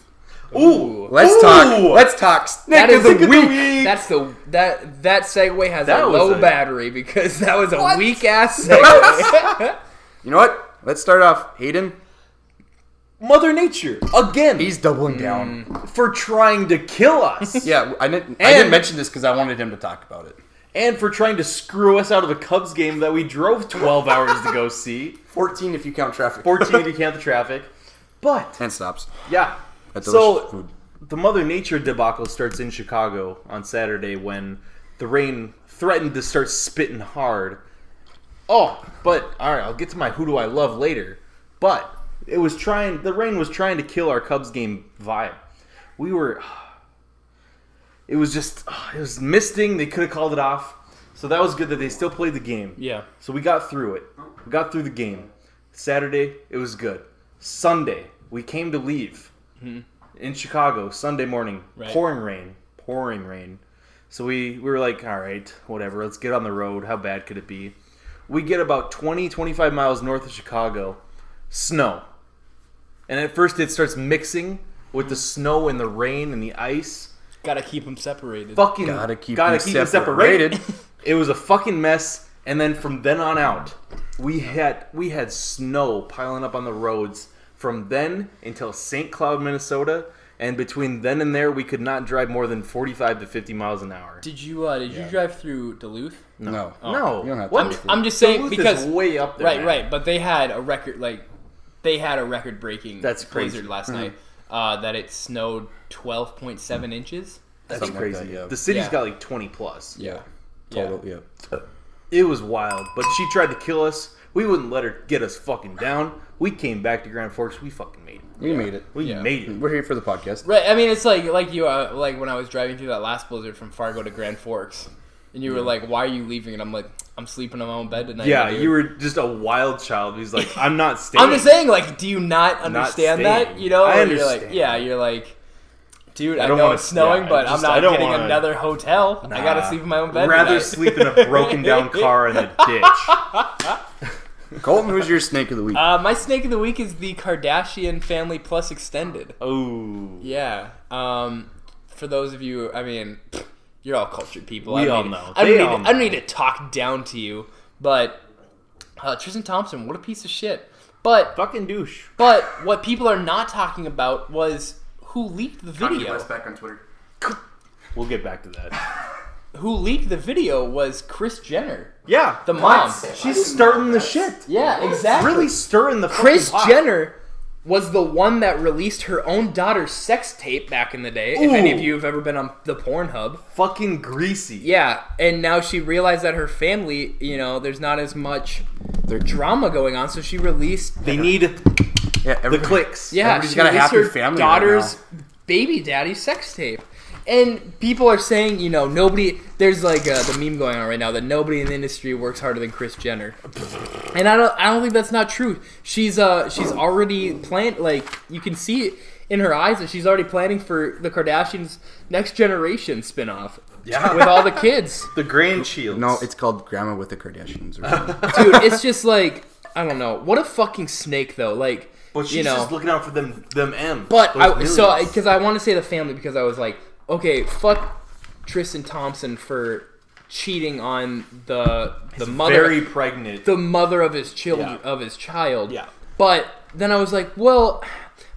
Ooh. Let's talk Snake That of is the a week. That's that segue has That a was low a- battery because that was a weak ass segue. You know what? Let's start off. Hayden, Mother Nature again. he's doubling down. for trying to kill us. Yeah, I didn't mention this because I wanted him to talk about it. And for trying to screw us out of a Cubs game that we drove 12 hours to go see. 14 if you count traffic. 14 if you count the traffic. But, And stops. yeah. At delicious So, food. the Mother Nature debacle starts in Chicago on Saturday when the rain threatened to start spitting hard. Oh, but, alright, I'll get to my who do I love later. But, the rain was trying to kill our Cubs game vibe. It was misting. They could have called it off. So that was good that they still played the game. Yeah. So we got through it. We got through the game. Saturday, it was good. Sunday, we came to leave in Chicago, Sunday morning. Right. Pouring rain. So we were like, all right, whatever. Let's get on the road. How bad could it be? We get about 20, 25 miles north of Chicago. Snow. And at first it starts mixing with the snow and the rain and the ice. Gotta keep them separated. Fucking Gotta keep them them separated. It was a fucking mess. And then from then on out, we had snow piling up on the roads from then until St. Cloud, Minnesota. And between then and there, we could not drive more than 45 to 50 miles an hour. Did you drive through Duluth? No. No, You don't have to what? go through. I'm just saying Duluth because is way up there. right, man. right. But they had a record breaking. That's crazy. blizzard last night. That it snowed 12.7 inches. That's Something like crazy. that, yeah. The city's Yeah. got like 20 plus. Yeah. Total, yeah. It was wild, but she tried to kill us. We wouldn't let her get us fucking down. We came back to Grand Forks. We fucking made it. We made it. We Yeah. made it. We're here for the podcast. Right. I mean, it's like you like when I was driving through that last blizzard from Fargo to Grand Forks, and you were like, "Why are you leaving?" And I'm like, "I'm sleeping in my own bed tonight." Yeah, dude." you were just a wild child. He's like, I'm not staying. I'm just saying, like, do you not understand that? staying. You know, I Or You're like, understand. yeah, you're like, dude, I don't know wanna- it's snowing, yeah, but I I'm not don't getting wanna- another hotel. I gotta sleep in my own bed. Rather tonight. sleep in a broken down car in a ditch. Colton, who's your snake of the week? My snake of the week is the Kardashian Family Plus Extended. Oh, Yeah. For those of you, I mean, you're all cultured people. We I don't all need- know. I They don't, all need, I don't need to talk down to you, but Tristan Thompson, what a piece of shit. But fucking douche. what people are not talking about was who leaked the video. back on Twitter. We'll get back to that. Who leaked the video was Kris Jenner, Yeah, the mom. she's starting the shit. Yeah, exactly. Really stirring the Kris fucking pot. Jenner was the one that released her own daughter's sex tape back in the day. If any of you have ever been on the Pornhub. Fucking greasy. Yeah, and now she realized that her family, there's not as much drama going on, so she released... They need the clicks. Yeah, everybody's she got a released happy her family daughter's right baby daddy sex tape. And people are saying, nobody... There's like the meme going on right now that nobody in the industry works harder than Kris Jenner. And I don't think that's not true. She's already planned, like, you can see it in her eyes that she's already planning for the Kardashians' next generation spinoff. Yeah. With all the kids. The grandchildren. No, it's called Grandma with the Kardashians. Dude, it's just like, I don't know. What a fucking snake, though. Like, but she's just looking out for them M's. But, because I want to say the family, because I was like, okay, fuck Tristan Thompson for cheating on the mother, very pregnant, the mother of his child. Yeah. But then I was like, well,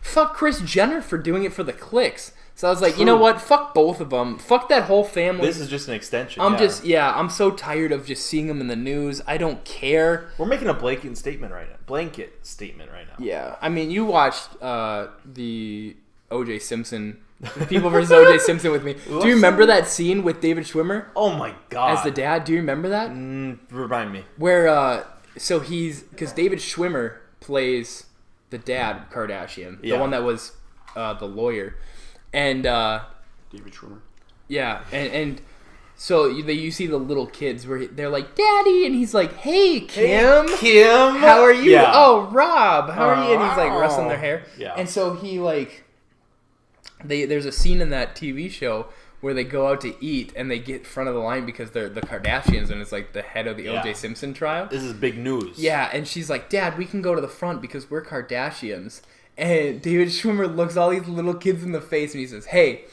fuck Kris Jenner for doing it for the clicks. So I was like, you know what? Fuck both of them. Fuck that whole family. This is just an extension. I'm so tired of just seeing them in the news. I don't care. We're making a blanket statement right now. Yeah. I mean, you watched the O.J. Simpson. People versus O.J. Simpson with me. Do you remember that scene with David Schwimmer? Oh my god! As the dad, do you remember that? Remind me. Where because David Schwimmer plays the dad Kardashian, the one that was the lawyer, and David Schwimmer. Yeah, and so you see the little kids where they're like, "Daddy," and he's like, "Hey, Kim, how are you? Yeah. Oh, Rob, how are you?" And he's like rustling their hair. Yeah. And so he there's a scene in that TV show where they go out to eat and they get front of the line because they're the Kardashians and it's like the head of the O.J. Simpson trial. This is big news. Yeah, and she's like, "Dad, we can go to the front because we're Kardashians." And David Schwimmer looks all these little kids in the face and he says, "Hey,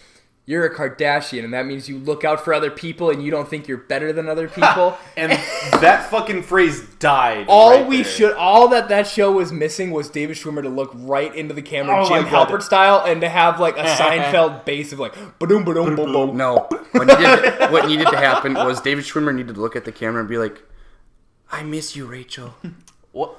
you're a Kardashian, and that means you look out for other people and you don't think you're better than other people." And that fucking phrase died. All that show was missing was David Schwimmer to look right into the camera, Jim Halpert style, and to have like a Seinfeld bass of like ba-doom, ba-doom, boom, boom. No, what needed to happen was David Schwimmer needed to look at the camera and be like, "I miss you, Rachel." What?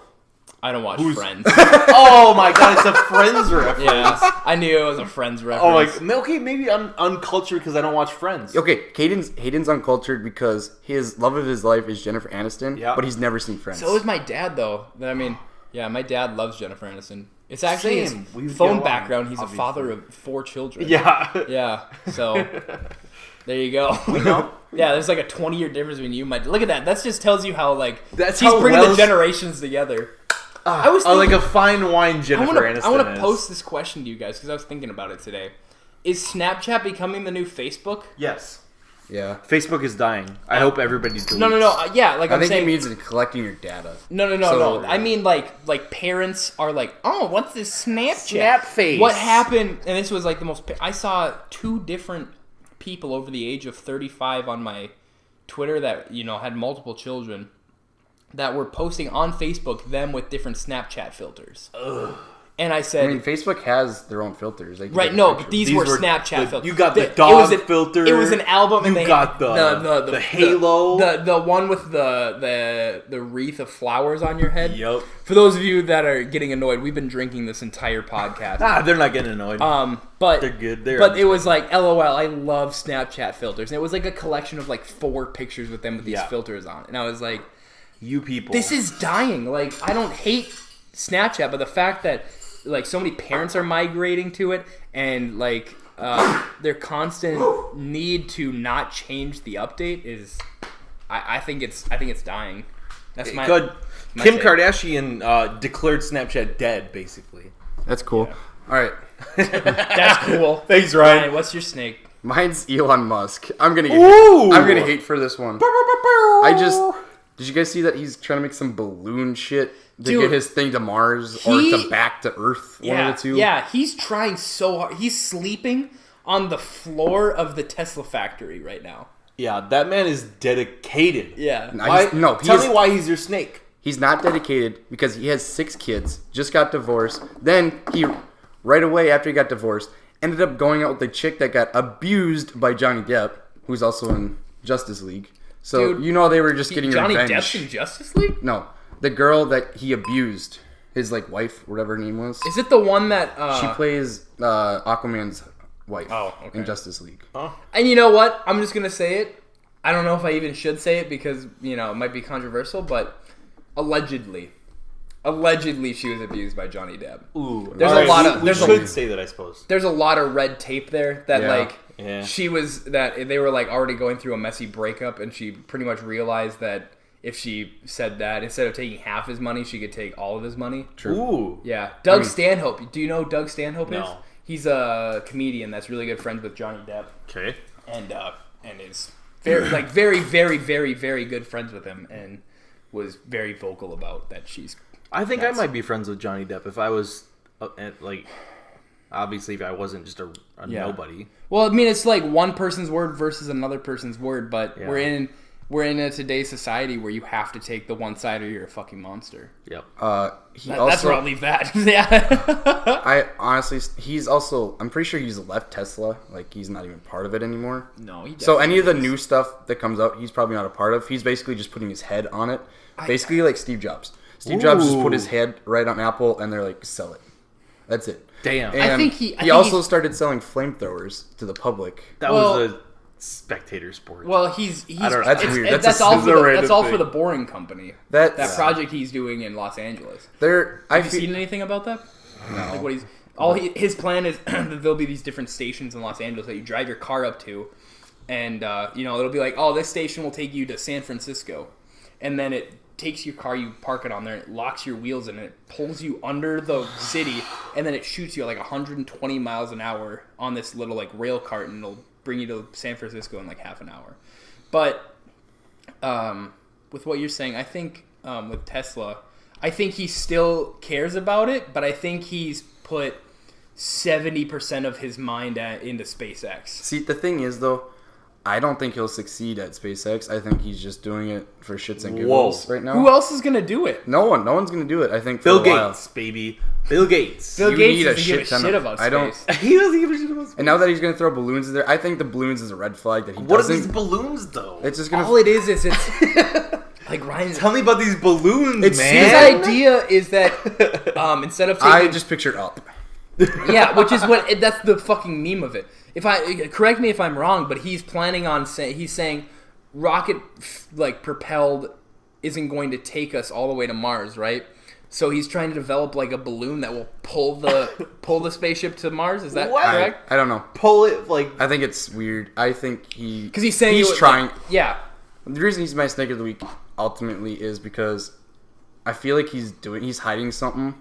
I don't watch Friends. Oh my god, it's a Friends reference. Yeah, I knew it was a Friends reference. Oh my, okay, maybe I'm uncultured because I don't watch Friends. Okay, Hayden's uncultured because his love of his life is Jennifer Aniston, but he's never seen Friends. So is my dad, though. I mean, yeah, my dad loves Jennifer Aniston. It's actually Same. his phone background. He's a father of 4 children. Yeah. Yeah, so there you go. Yeah, there's like a 20-year difference between you and my dad. Look at that. That just tells you how, like, he's bringing the generations together. I was thinking, like a fine wine Jennifer Aniston. I want to post this question to you guys because I was thinking about it today. Is Snapchat becoming the new Facebook? Yes. Yeah. Facebook is dying. I hope everybody deletes. No. Yeah, like I I'm think saying, it means collecting your data. No. I mean, like parents are like, "Oh, what's this Snapchat? Snapface. What happened?" And this was like the most. I saw 2 different people over the age of 35 on my Twitter that had multiple children that were posting on Facebook them with different Snapchat filters. Ugh. And I said, Facebook has their own filters. Right, no, but these were Snapchat filters. You got the dog filter. It was an album, and you got the halo, the one with the wreath of flowers on your head. Yep. For those of you that are getting annoyed, we've been drinking this entire podcast. They're not getting annoyed. But they're good. But it was like, LOL, I love Snapchat filters, and it was like a collection of like 4 pictures with them with these filters on, and I was like, you people, this is dying. Like, I don't hate Snapchat, but the fact that like so many parents are migrating to it, and like their constant need to not change the update is, I think it's dying. That's my good. My Kim take. Kardashian declared Snapchat dead, basically. That's cool. Yeah. All right. That's cool. Thanks, Ryan. What's your snake? Mine's Elon Musk. I'm gonna hate for this one. Did you guys see that he's trying to make some balloon shit to get his thing to Mars or to back to Earth? One of the two. Yeah, he's trying so hard. He's sleeping on the floor of the Tesla factory right now. Yeah, that man is dedicated. Yeah. Tell me why he's your snake. He's not dedicated because he has 6 kids, just got divorced. Then he, right away after he got divorced, ended up going out with the chick that got abused by Johnny Depp, who's also in Justice League. So, Dude, they were just getting Johnny revenge. Depp's in Justice League? No, the girl that he abused. his like wife, whatever her name was. Is it the one that She plays Aquaman's wife okay. in Justice League. Oh. And you know what? I'm just gonna say it. I don't know if I even should say it because it might be controversial, but allegedly she was abused by Johnny Depp. Ooh, there's a lot of. We should say that, I suppose. There's a lot of red tape there that Yeah. she was that they were like already going through a messy breakup, and she pretty much realized that if she said that instead of taking half his money, she could take all of his money. True. Ooh. Yeah, Doug Stanhope. Do you know who Doug Stanhope is? No. He's a comedian that's really good friends with Johnny Depp, Okay. and is very, very, very, very good friends with him, and was very vocal about that she's. I think I might be friends with Johnny Depp if I was, obviously if I wasn't just a nobody. Well, I mean, it's like one person's word versus another person's word, but Yeah. we're in a today's society where you have to take the one side or you're a fucking monster. Yep. That's where I'll leave that. Yeah. I honestly, I'm pretty sure he's left Tesla. Like, he's not even part of it anymore. No, he So any of the definitely new stuff that comes out, he's probably not a part of. He's basically just putting his head on it. Basically like Steve Jobs. Steve Jobs just put his head right on Apple, and they're like, sell it. That's it. Damn. And I think he also started selling flamethrowers to the public. That was a spectator sport. Well, he's I don't know. That's weird. That's all for random the thing. Boring Company. That Project he's doing in Los Angeles. Have you seen anything about that? No. Like what his plan is that there'll be these different stations in Los Angeles that you drive your car up to, and it'll be like, oh, this station will take you to San Francisco, and then it takes your car, you park it on there, it locks your wheels in, and it pulls you under the city, and then it shoots you at like 120 miles an hour on this little like rail cart, and it'll bring you to San Francisco in like half an hour. But with what you're saying, I think with Tesla, I think he still cares about it, but I think he's put 70% of his mind into SpaceX. See, the thing is, though, I don't think he'll succeed at SpaceX. I think he's just doing it for shits and giggles right now. Who else is going to do it? No one's going to do it, I think, for Bill a while. Gates, baby. Bill Gates. Bill You Gates need a doesn't give a shit ton shit of- about I don't- space. He doesn't give a shit about space. And now that he's going to throw balloons in there, I think the balloons is a red flag that he What are doesn't. these balloons, though? It's just going All it is it's like Ryan. Tell me about these balloons, It's- man. His idea is that instead of taking I just pictured up. yeah, which is what that's the fucking meme of it. Correct me if I'm wrong, but he's planning on saying rocket propelled isn't going to take us all the way to Mars, right? So he's trying to develop like a balloon that will pull the spaceship to Mars. Is that correct? I don't know. Pull it like. I think it's weird. I think Because he's saying he's trying. yeah. The reason he's my snake of the week ultimately is because I feel like he's hiding something,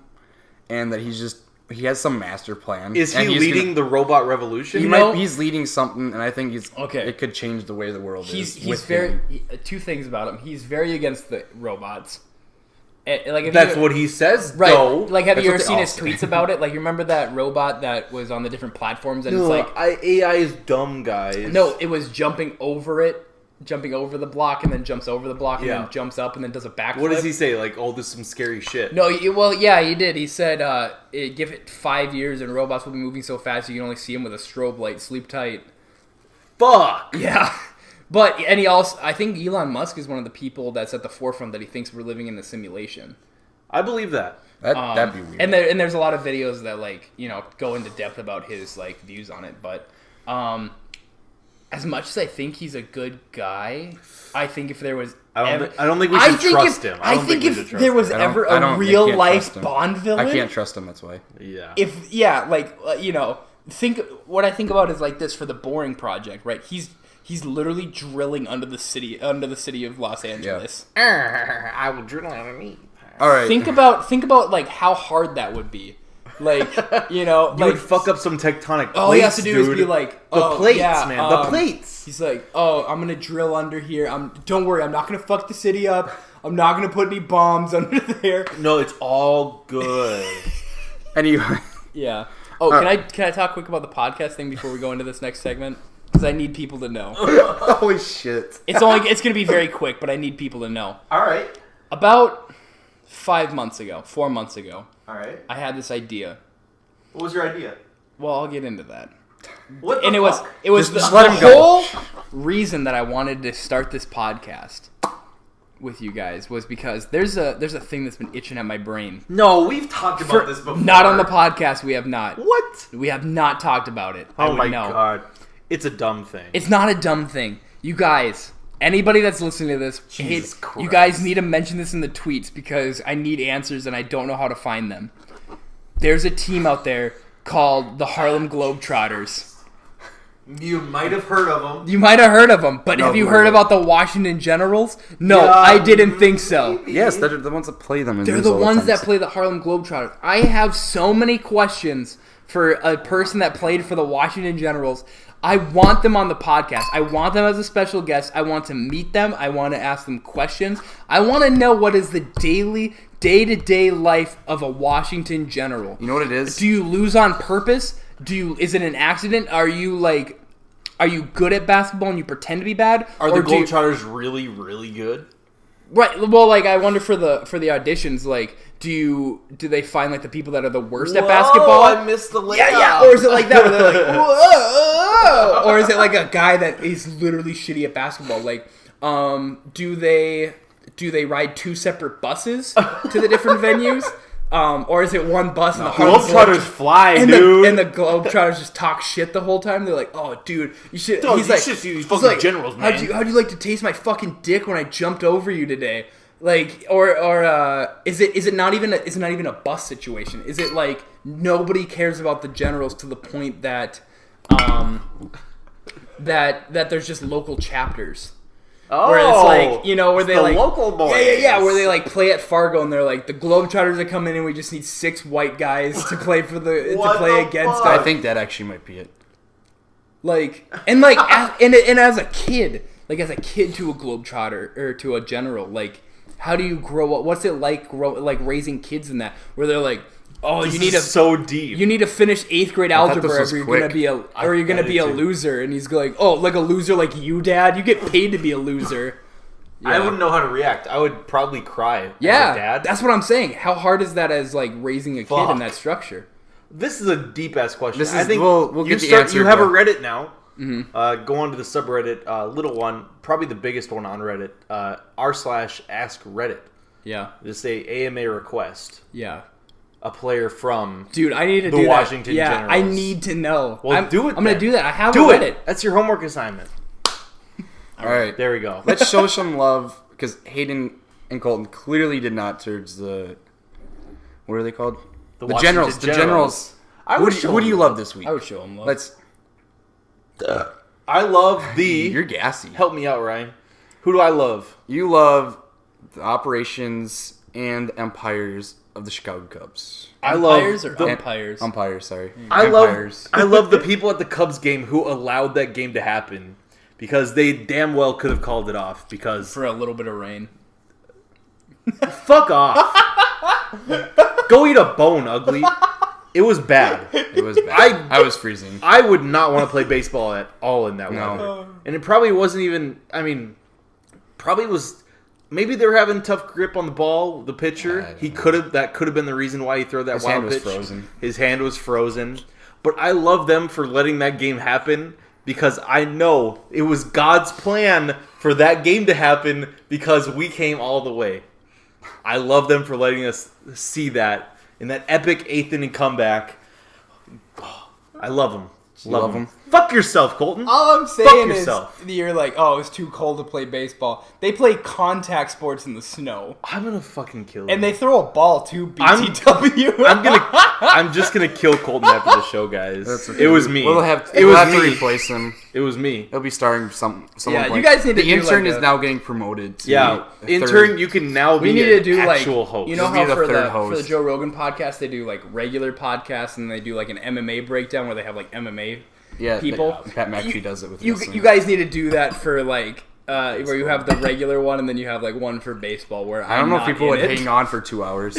and that he has some master plan. Is and he he's leading the robot revolution? He's leading something, and I think Okay. it could change the way the world is. He's very two things about him. He's very against the robots. That's what he says, right. though. Like, have That's you what ever they seen all his say. tweets about it? Like, you remember that robot that was on the different platforms, and No, it's like AI is dumb, guys. no, it was jumping over the block, and then jumps over the block, and Yeah. then jumps up, and then does a backflip. What does he say? Like, oh, this is some scary shit. No, yeah, he did. He said, give it 5 years, and robots will be moving so fast you can only see them with a strobe light. Sleep tight. Fuck. Yeah. And I think Elon Musk is one of the people that's at the forefront that he thinks we're living in a simulation. I believe that. That'd be weird. And there's a lot of videos that go into depth about his views on it. But as much as I think he's a good guy, I think if there was I don't think we should trust him. I think we should if trust there was him. ever I a can't real life trust him. Bond villain, I can't trust him. That's why. Yeah. What I think about is like this for the Boring Project, right? He's literally drilling under the city of Los Angeles. I will drill underneath. All right. Think about like how hard that would be. Like, You like would fuck up some tectonic plates, all he has to do dude. is be like, the oh, plates, yeah, man. The plates. He's like, oh, I'm gonna drill under here. Don't worry, I'm not gonna fuck the city up. I'm not gonna put any bombs under there. No, it's all good. Anyway. Yeah. Oh, can I talk quick about the podcast thing before we go into this next segment? Because I need people to know. Holy shit. It's gonna be very quick, but I need people to know. All right. About 4 months ago, All right. I had this idea. What was your idea? Well, I'll get into that. What the And fuck? it was Just the let him go. whole reason that I wanted to start this podcast with you guys was because there's a thing that's been itching at my brain. No, we've talked about this before. Not on the podcast. We have not. What? We have not talked about it. Oh my god. It's a dumb thing. It's not a dumb thing. You guys, anybody that's listening to this, you guys need to mention this in the tweets because I need answers and I don't know how to find them. There's a team out there called the Harlem Globetrotters. You might have heard of them. You might have heard of them, but have you heard about the Washington Generals? No, yeah. I didn't think so. Yes, they're the ones that play them. They're the ones that play the Harlem Globetrotters. I have so many questions for a person that played for the Washington Generals. I want them on the podcast. I want them as a special guest. I want to meet them. I want to ask them questions. I want to know what is the day-to-day life of a Washington General. You know what it is? Do you lose on purpose? Is it an accident? Are you good at basketball and you pretend to be bad? Are the Globetrotters really, really good? Right. Well, like I wonder for the auditions, like do they find like the people that are the worst at basketball? I missed the layup. Yeah. Or is it like that where they're like, whoa? Or is it like a guy that is literally shitty at basketball? Like, do they ride two separate buses to the different venues? Or is it one bus and the Globetrotters fly, dude? And the Globetrotters just talk shit the whole time? They're like, oh, dude, you should... Dude, you should see these fucking Generals, man. How'd you like to taste my fucking dick when I jumped over you today? Like, or is it not even a bus situation? Is it like nobody cares about the Generals to the point that that there's just local chapters? Oh, where it's like, you know, where they like local boys. Yeah, where they like play at Fargo and they're like the Globetrotters are coming in. We just need 6 white guys to play for against. I think that actually might be it. Like and as a kid to a Globetrotter or to a General, like how do you grow up? What's it like raising kids in that where they're like, oh, so deep. You need to finish 8th grade algebra, or you're gonna be a loser. And he's like, oh, like a loser like you, Dad? You get paid to be a loser. Yeah. I wouldn't know how to react. I would probably cry. Yeah, as a dad. That's what I'm saying. How hard is that as like raising a kid in that structure? This is a deep ass question. I think we'll get the answer. You have a Reddit now. Mm-hmm. Go on to the subreddit, little one, probably the biggest one on Reddit. r/AskReddit. Yeah. Just say AMA request. Yeah. A player from Dude, I need to the do Washington that. Generals. I need to know. Well, do it. I'm going to do that. I have do Reddit. It. That's your homework assignment. All right. There we go. Let's show some love because Hayden and Colton clearly did not towards the... What are they called? The Generals. The Generals. Who do you love this week? I would show them love. I love the... You're gassy. Help me out, Ryan. Who do I love? You love the operations and empires of the Chicago Cubs. Umpires or umpires? Umpires, sorry. I love the people at the Cubs game who allowed that game to happen because they damn well could have called it off because... For a little bit of rain. Fuck off. Go eat a bone, ugly. It was bad. It was bad. I was freezing. I would not want to play baseball at all in that weather. And it probably wasn't even... I mean, probably was... Maybe they were having tough grip on the ball, the pitcher. That could have been the reason why he threw that wild pitch. His hand was frozen. His hand was frozen. But I love them for letting that game happen because I know it was God's plan for that game to happen because we came all the way. I love them for letting us see that in that epic 8th inning comeback. I love them. Love them. Fuck yourself, Colton. All I'm saying is you're like, oh, it's too cold to play baseball. They play contact sports in the snow. I'm gonna fucking kill you. And they throw a ball too, BTW. I'm just gonna kill Colton after the show, guys. It was me. We'll have to replace him. It was me. He'll be starring someone. Yeah, you guys need to. The intern is now getting promoted. To intern. You can now be an actual host. You know how for the Joe Rogan podcast they do like regular podcasts and they do like an MMA breakdown where they have like MMA. People. Pat McAfee does it with you guys need to do that for like where you have the regular one and then you have like one for baseball where I don't know if people would hang on for 2 hours.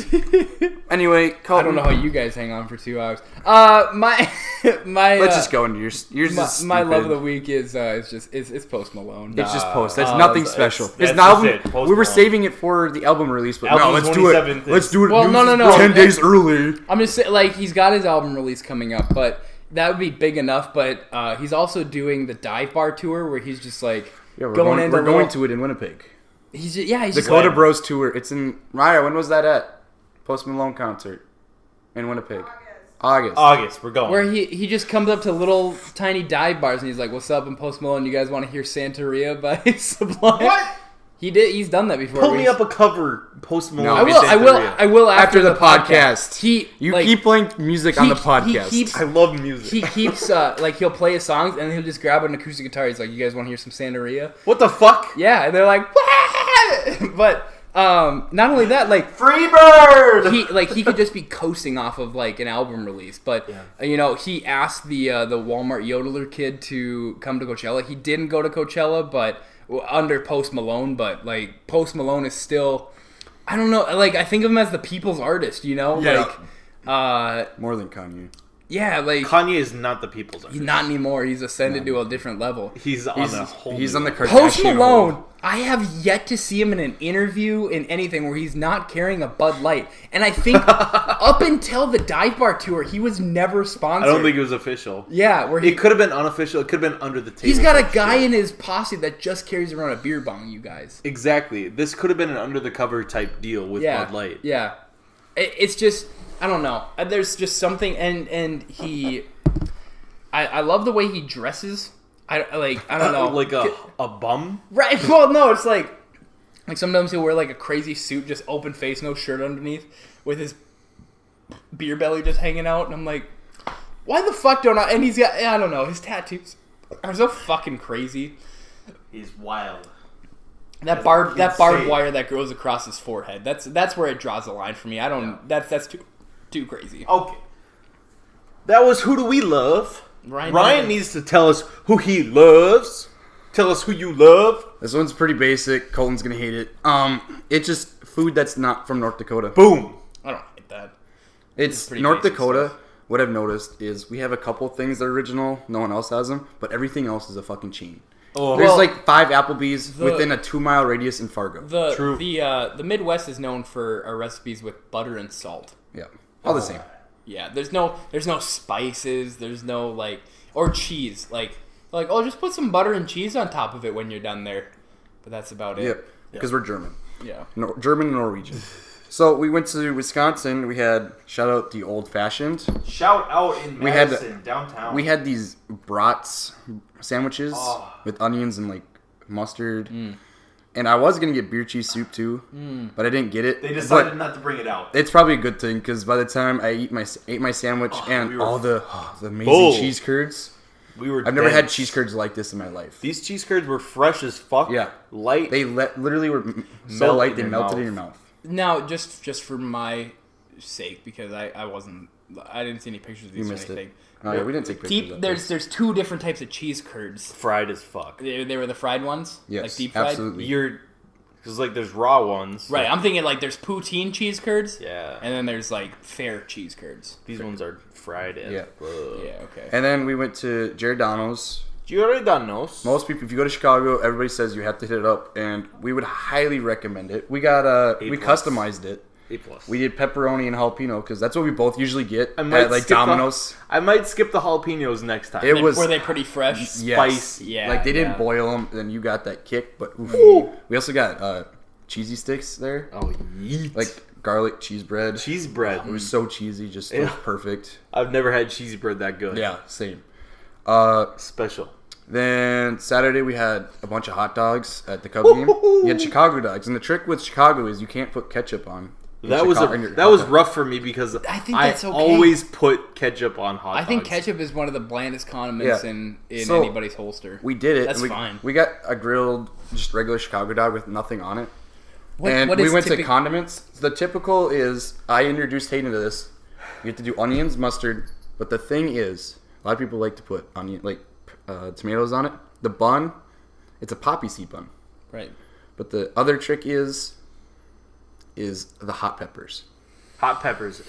Anyway, Colton. I don't know how you guys hang on for 2 hours. My let's just go into yours. My love of the week is it's Post Malone. It's just Post. That's nothing special. His album. We were saving it for the album release, but no, let's do it. Let's do it. Well, no. 10 days early. I'm just saying, like he's got his album release coming up, but. That would be big enough, but he's also doing the dive bar tour where he's just like we're going to it in Winnipeg. He's just Dakota Bros tour. It's in Raya. When was that at? Post Malone concert in Winnipeg. August. We're going. Where he just comes up to little tiny dive bars and he's like, "What's up?" And Post Malone, you guys want to hear Santeria by Sublime? What? He's done that before. Pull me up a cover, Post Malone. No, I will after the podcast. You keep playing music on the podcast. I love music. He keeps he'll play his songs and he'll just grab an acoustic guitar. He's like, "You guys want to hear some Santeria?" What the fuck? Yeah, and they're like, "What?" But not only that, like Freebird. He could just be coasting off of like an album release, but he asked the Walmart yodeler kid to come to Coachella. He didn't go to Coachella, but under Post Malone. But like Post Malone is still, I don't know. Like I think of him as the people's artist. More than Kanye. Yeah, like Kanye is not the people's artist. He's not anymore. He's ascended to a different level. He's on the Kardashian. Post Malone. I have yet to see him in an interview in anything where he's not carrying a Bud Light. And I think up until the Dive Bar tour, he was never sponsored. I don't think it was official. Yeah, it could have been unofficial. It could have been under the table. He's got a guy in his posse that just carries around a beer bong. You guys. Exactly. This could have been an under the cover type deal with Bud Light. Yeah, it's just. I don't know. There's just something, and he, I love the way he dresses. I don't know, like a bum, right? Well, no, it's like sometimes he'll wear like a crazy suit, just open face, no shirt underneath, with his beer belly just hanging out, and I'm like, why the fuck don't I? And he's got, I don't know, his tattoos are so fucking crazy. He's wild. That barbed wire that goes across his forehead. That's where it draws the line for me. I don't. Yeah. That's too crazy. Okay. That was Who Do We Love? Ryan needs to tell us who he loves. Tell us who you love. This one's pretty basic. Colton's gonna hate it. It's just food that's not from North Dakota. Boom. I don't hate that. It's North Dakota. Stuff. What I've noticed is we have a couple things that are original. No one else has them. But everything else is a fucking chain. Oh. There's like 5 Applebee's within a 2-mile radius in Fargo. True. The Midwest is known for our recipes with butter and salt. Yeah. All the same. Yeah, there's no spices, there's no or cheese. Like just put some butter and cheese on top of it when you're done there. But that's about it. Yep. Because we're German. Yeah. German and Norwegian. So we went to Wisconsin. We had shout out the Old Fashioned. Shout out in Madison, downtown. We had these brats sandwiches with onions and like mustard. And I was going to get beer cheese soup too, but I didn't get it. They decided not to bring it out. It's probably a good thing because by the time I ate my sandwich all the amazing cheese curds, I've never had cheese curds like this in my life. These cheese curds were fresh as fuck. Yeah. Light. They literally were so light they melted in your mouth. Now, just for my sake, because I didn't see any pictures of these or anything. It. Oh, yeah, we didn't take pictures. There's 2 different types of cheese curds. Fried as fuck. They were the fried ones? Yes, like deep fried? Absolutely. Because there's raw ones. Right, I'm thinking there's poutine cheese curds. Yeah. And then there's fair cheese curds. These ones are fried. Yeah, okay. And then we went to Giordano's. Most people, if you go to Chicago, everybody says you have to hit it up, and we would highly recommend it. We got we customized it. A+. We did pepperoni and jalapeno because that's what we both usually get at Domino's. I might skip the jalapenos next time. Were they pretty fresh? Yes. Spicy. Yeah. They didn't boil them, then you got that kick. But we also got cheesy sticks there. Oh, yeet. Like garlic cheese bread. Cheese bread. It was so cheesy, just perfect. I've never had cheesy bread that good. Yeah, same. Special. Then Saturday we had a bunch of hot dogs at the Cub game. You had Chicago dogs, and the trick with Chicago is you can't put ketchup on. That was rough for me because I think that's okay. Always put ketchup on hot dogs. I think ketchup is one of the blandest condiments in anybody's holster. We did it. That's fine. We got a grilled, just regular Chicago dog with nothing on it. We went to condiments. The typical is, I introduced Hayden to this. You have to do onions, mustard, but the thing is, a lot of people like to put tomatoes on it. The bun, it's a poppy seed bun. Right. But the other trick is the hot peppers. Hot peppers,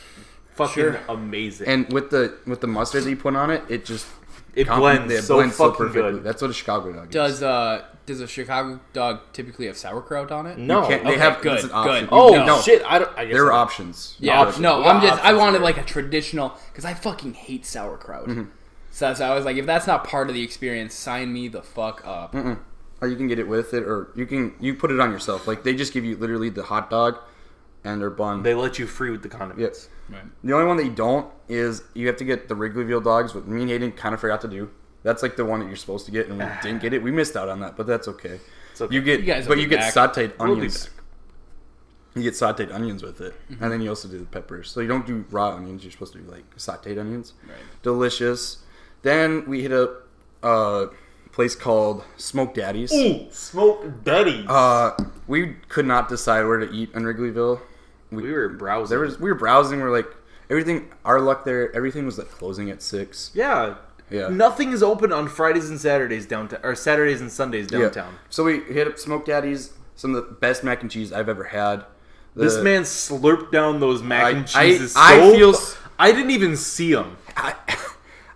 fucking amazing. And with the mustard that you put on it, it blends so fucking good. That's what a Chicago dog is. Does a Chicago dog typically have sauerkraut on it? No, they have good. Good. Oh no. Shit! I guess there are options. Yeah, no. I wanted a traditional because I fucking hate sauerkraut. Mm-hmm. So I was like, if that's not part of the experience, sign me the fuck up. Mm-mm. or you can get it with it, or you put it on yourself. Like they just give you literally the hot dog and their bun. They let you free with the condiments. Yes. Right. The only one that you don't is you have to get the Wrigleyville dogs, what me and Hayden kind of forgot to do. That's like the one that you're supposed to get, and we didn't get it. We missed out on that, but that's okay. Okay. You get sauteed We'll be onions. back. You get sauteed onions with it, and then you also do the peppers. So you don't do raw onions. You're supposed to do like sauteed onions. Right. Delicious. Then we hit a place called Smoke Daddy's. Ooh, Smoke Daddy's. We could not decide where to eat in Wrigleyville. We were browsing. We were browsing. We're like everything. Our luck there. Everything was like closing at 6. Yeah. Yeah. Nothing is open on Fridays and Saturdays downtown, or Saturdays and Sundays downtown. Yeah. So we hit up Smoke Daddy's. Some of the best mac and cheese I've ever had. This man slurped down those mac and cheeses. I didn't even see them.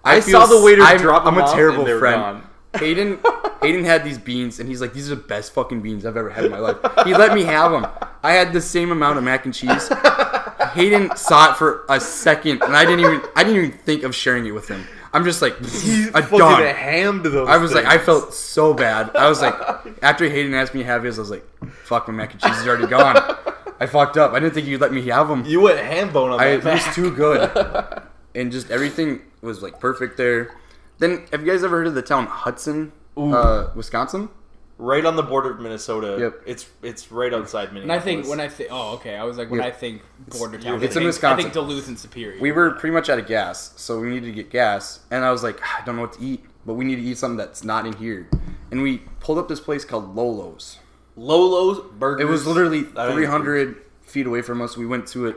I saw the waiter drop them I'm off a terrible and they were friend. gone. Hayden had these beans, and he's like, "These are the best fucking beans I've ever had in my life." He let me have them. I had the same amount of mac and cheese. Hayden saw it for a second, and I didn't even think of sharing it with him. I'm just like, a dog. Hammed those I was things. like, I felt so bad. I was like, after Hayden asked me to have his, I was like, "Fuck, my mac and cheese is already gone." I fucked up. I didn't think you'd let me have them. You went ham bone on that It was mac. too good, and just everything was like perfect there. Then, have you guys ever heard of the town Hudson, Wisconsin? Right on the border of Minnesota. Yep. It's right outside Minneapolis. When I think, oh, okay. I was like, when I think border town, It's I in think, Wisconsin. I think Duluth and Superior. We were pretty much out of gas, so we needed to get gas. And I was like, I don't know what to eat, but we need to eat something that's not in here. And we pulled up this place called Lolo's. Lolo's Burgers. It was literally 300 feet away from us. We went to it.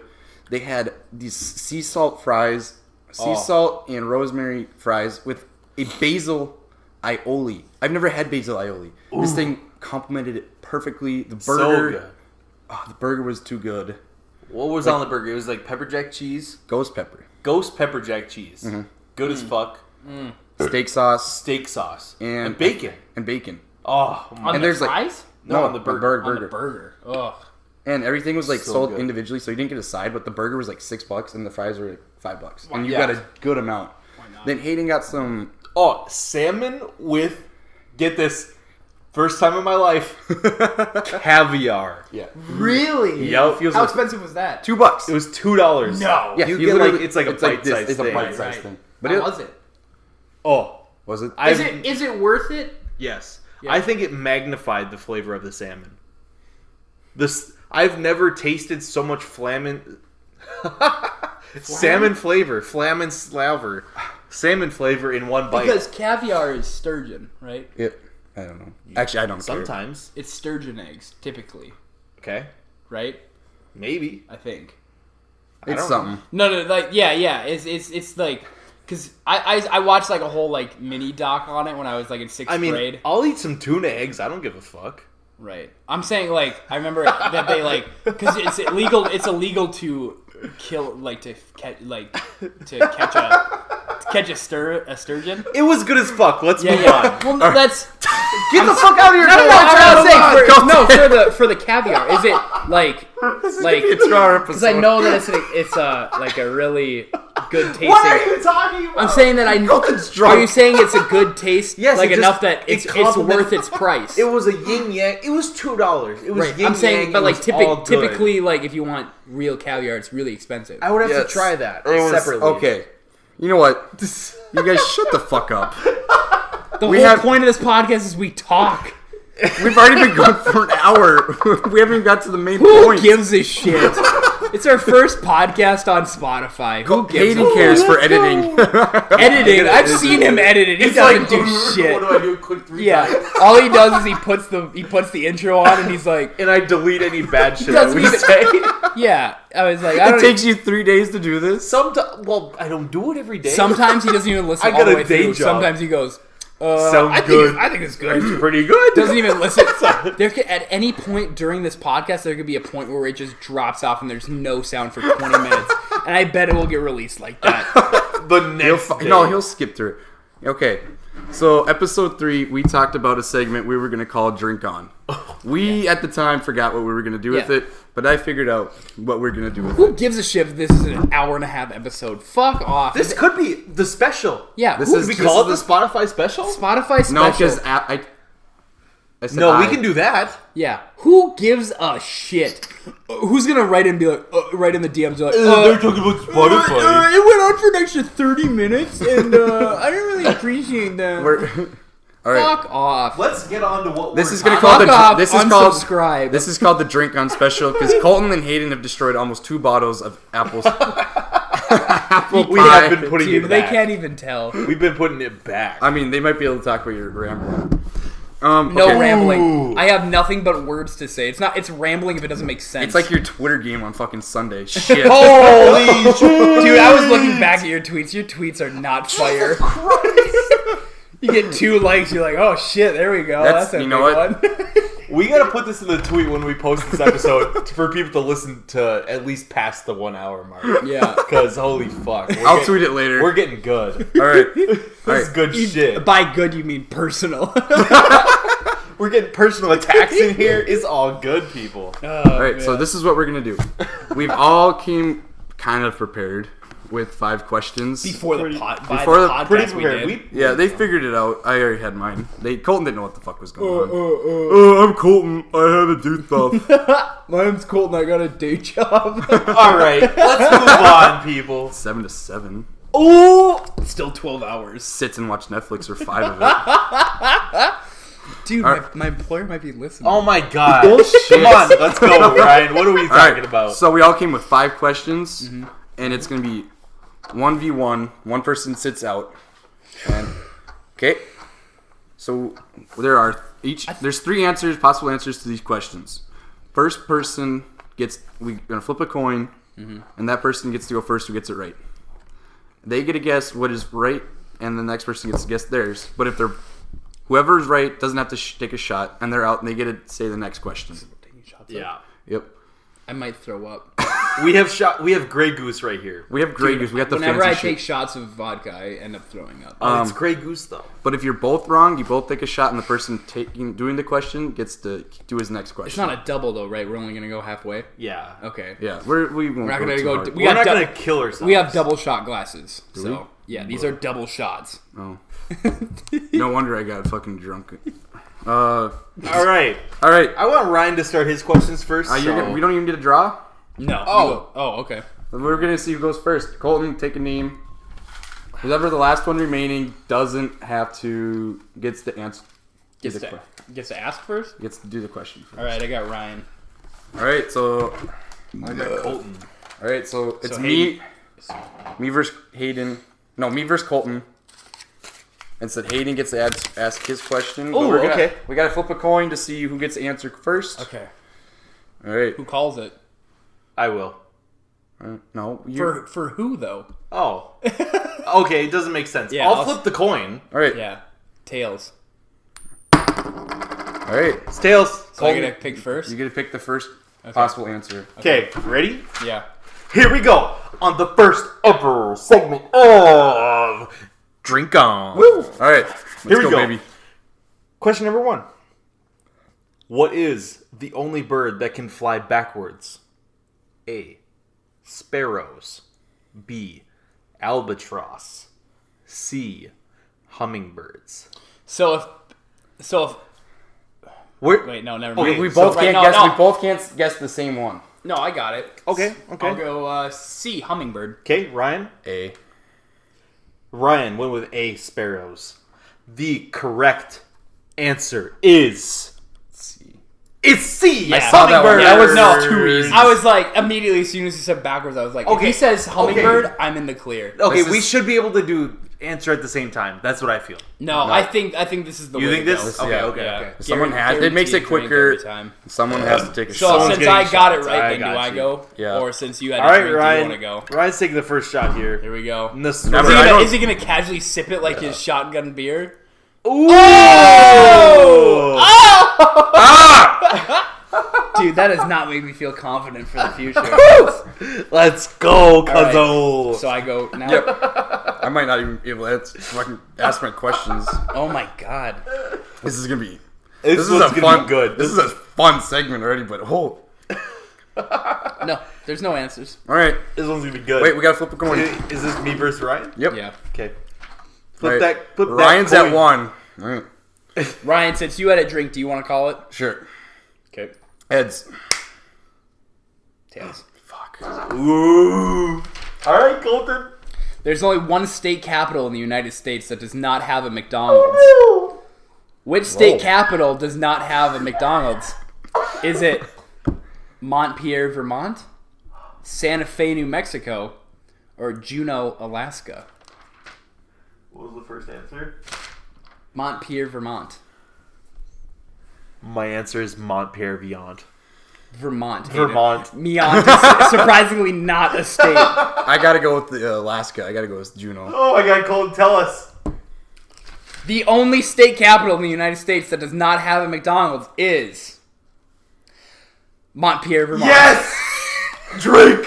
They had these sea salt fries, salt and rosemary fries with a basil aioli. I've never had basil aioli. Ooh. This thing complemented it perfectly. The burger, so good. Oh, the burger was too good. What was on the burger? It was like pepper jack cheese. Ghost pepper Jack cheese. Mm-hmm. Good as fuck. Mm. Steak sauce. And bacon. And bacon. Oh, on and the there's fries? No, on the burger. On the burger. Ugh. And everything was like So sold good. individually, so you didn't get a side, but the burger was like $6 and the fries were like $5. And you Yeah. got a good amount. Why not? Then Hayden got some Salmon with, get this, first time in my life, caviar. Yeah. Really? Yep. How expensive was that? $2. It was $2. No. Yeah, You you get literally- like, it's like a bite-sized It's a thing. bite-sized Right. thing. But How was it? Oh, was it? Is it worth it? yes. Yeah. I think it magnified the flavor of the salmon. I've never tasted so much salmon flavor, salmon flavor in one bite. Because caviar is sturgeon, right? I don't know. Actually, I don't care. Sometimes. It's sturgeon eggs, typically, Okay. right? Maybe. I think. It's don't something. No, like yeah. It's like because I watched like a whole like mini doc on it when I was like in sixth grade. I'll eat some tuna eggs. I don't give a fuck. Right. I'm saying like I remember that they like because it's illegal. It's illegal to kill like to catch a sturgeon. It was good as fuck. Let's move Yeah. on. Well, that's Get the fuck out of here! I'm saying for the caviar. Is it like It's our because I know that it's like a really good tasting. What are you talking about? I'm saying that I know. Are you saying it's a good taste? Yes, like it just- enough that it it's complements- worth its price. It was a yin yang. It was $2. It was right. yin I'm saying, yang. but It like was all good. typically, like if you want real caviar, it's really expensive. I would have Yes. to try that It was- separately. Okay. You know what? You guys shut the fuck up. The We whole have- point of this podcast is we talk. We've already been going for an hour. We haven't even got to the main Who point. gives a shit? It's our first podcast on Spotify. Who gives Hayden a cares for editing. editing? I've seen him edit it. He It's doesn't like, do shit. What do I do? Quick 3 times. Yeah, all he does is he puts the intro on and he's like, And I delete any bad shit I Doesn't would even- say. yeah. I was like, I It don't. takes you 3 days to do this. Well, I don't do it every day. Sometimes he doesn't even listen I all got the a way day through. job. Sometimes he goes, Sounds good. I think it's good. It's pretty good. Doesn't even listen. There could, at any point during this podcast, there could be a point where it just drops off and there's no sound for 20 minutes, and I bet it will get released like that. The next day. No, he'll skip through it. Okay. So, episode 3, we talked about a segment we were going to call Drink On. We, at the time, forgot what we were going to do with Yeah. it, but I figured out what we're going to do with Who it. gives a shit if this is an hour and a half episode? Fuck off. This could be the special. yeah. this who- is- We call it the Spotify special? Spotify special. No, because I said No, I. we can do that. Yeah. Who gives a shit? Who's gonna write in and be like, write in the DMs like, They're talking about Spotify. it went on for an extra 30 minutes, and I didn't really appreciate that. All right. Fuck off. Let's get on to what This we're is gonna talking call Fuck the. off, This is called. unsubscribe. This is called the drink on special because Colton and Hayden have destroyed almost 2 bottles of apples. Apple We pie. have been putting Dude, it they back. can't even tell. We've been putting it back. I mean, they might be able to talk about your rambling. No okay. rambling. Ooh. I have nothing but words to say. It's rambling if it doesn't make sense. It's like your Twitter game on fucking Sunday. Shit. Holy shit! Dude, I was looking back at your tweets. Your tweets are not fire. You get 2 likes, you're like, oh shit, there we go. That's- That's a you know big what? one. We gotta put this in the tweet when we post this episode for people to listen to at least past the 1 hour mark. Yeah. Because holy fuck. I'll tweet it later. We're getting good. All right. This is good shit. By good, you mean personal. We're getting personal attacks in here. It's all good, people. All right. So this is what we're gonna do. We've all came kind of prepared with 5 questions. Before the podcast Pretty we prepared. did. Yeah, they figured it out. I already had mine. Colton didn't know what the fuck was going on. I'm Colton. I had to do stuff. My name's Colton. I got a day job. All right, let's move on, people. 7 to 7. Oh, Still 12 hours. Sits and watch Netflix or 5 of it. Dude, All right. my employer might be listening. oh my god! Come on, let's go, Ryan. What are we All right. talking about? So we all came with 5 questions, and it's gonna be 1v1. One person sits out. And okay. So there's 3 answers, possible answers to these questions. First person we're gonna flip a coin, and that person gets to go first who gets it right. They get to guess what is right, and the next person gets to guess theirs. But if whoever's right doesn't have to take a shot, and they're out, and they get to say the next question. Yeah, Yep. I might throw up. we have Grey Goose right here. We have Grey Goose. We got the Whenever fancy I shit. take shots of vodka, I end up throwing up. It's Grey Goose though. But if you're both wrong, you both take a shot, and the person doing the question gets to do his next question. It's not a double though, right? We're only gonna go halfway. Yeah. Okay. Yeah, we won't We're not gonna too go. hard. We're not gonna kill ourselves. We have double shot glasses. we? So yeah, these are double shots. Oh. No wonder I got fucking drunk. All right. All right. I want Ryan to start his questions first. so- We don't even get a draw. No. Oh. Okay. We're gonna see who goes first. Colton, take a name. Whoever the last one remaining doesn't have to gets to answer. Gets to ask first. Gets to do the question first. All right, I got Ryan. All right. So. I got Colton. All right. So it's So me. Me versus Hayden. No, me versus Colton. And said Hayden gets to ask his question. Oh, okay. We gotta flip a coin to see who gets to answer first. Okay. All right. Who calls it? I will. No. You. For who though? Oh. Okay, it doesn't make sense. Yeah, I'll I'll- flip the coin. All right. Yeah. Tails. All right. It's tails. So I Colton. gotta pick first. You get to pick the first possible answer. Okay, ready? Yeah. Here we go on the first ever segment of Drink On. All right. Let's Here we go. baby. Question number 1. What is the only bird that can fly backwards? A. Sparrows. B. Albatross. C. Hummingbirds. So if Where? wait, no, never Okay, mind. We both So- can't no, guess. no. We both can't guess the same one. No, I got it. Okay. I'll go C, hummingbird. Okay, Ryan. A. Ryan went with A. Sparrows. The correct answer is C. it's C. I saw that one. Hummingbird. That was No, too easy. I was like immediately as soon as he said backwards, I was like, if Okay, he says hummingbird, okay. I'm in the clear. Okay, This we is- should be able to do answer at the same time. That's what I feel. No, No. I think this is the You way think to this? go. Okay, Yeah. okay, Yeah. okay. Someone has- it Guaranteed makes it drink quicker. every time. Someone has to take a So shot. Someone's since I getting got it shots. right, I then do got I you. go? Yeah. Or since you had All a right, drink, Ryan. do you want to go? Ryan's taking the first shot here. Here we go. And this- Never- Is he I gonna, don't- is he gonna casually sip it like his shotgun beer? Ooh! Dude, that does not make me feel confident for the future. Let's go, right. Cuzzo. So I go now. I might not even be able to fucking ask my questions. Oh my god. This is gonna be. This is one's a gonna fun. be good. This is a fun segment already, but hold. No, there's no answers. All right. This one's gonna be good. Wait, we gotta flip a coin. Is this me versus Ryan? Yep. Yeah. Okay. All Flip right. that. Flip Ryan's that at coin. 1. All right. Ryan, since you had a drink, do you want to call it? Sure. Okay. Heads. Tails. Fuck. Ooh. All right, Colton. There's only one state capital in the United States that does not have a McDonald's. Which state capital does not have a McDonald's? Is it Montpelier, Vermont, Santa Fe, New Mexico, or Juneau, Alaska? What was the first answer? Montpelier, Vermont. My answer is Montpelier, Vermont. Vermont. Vermont. Meont is surprisingly not a state. I gotta go with the Alaska. I gotta go with Juneau. Oh my God, Colton, tell us. The only state capital in the United States that does not have a McDonald's is Montpelier, Vermont. Yes! Drink!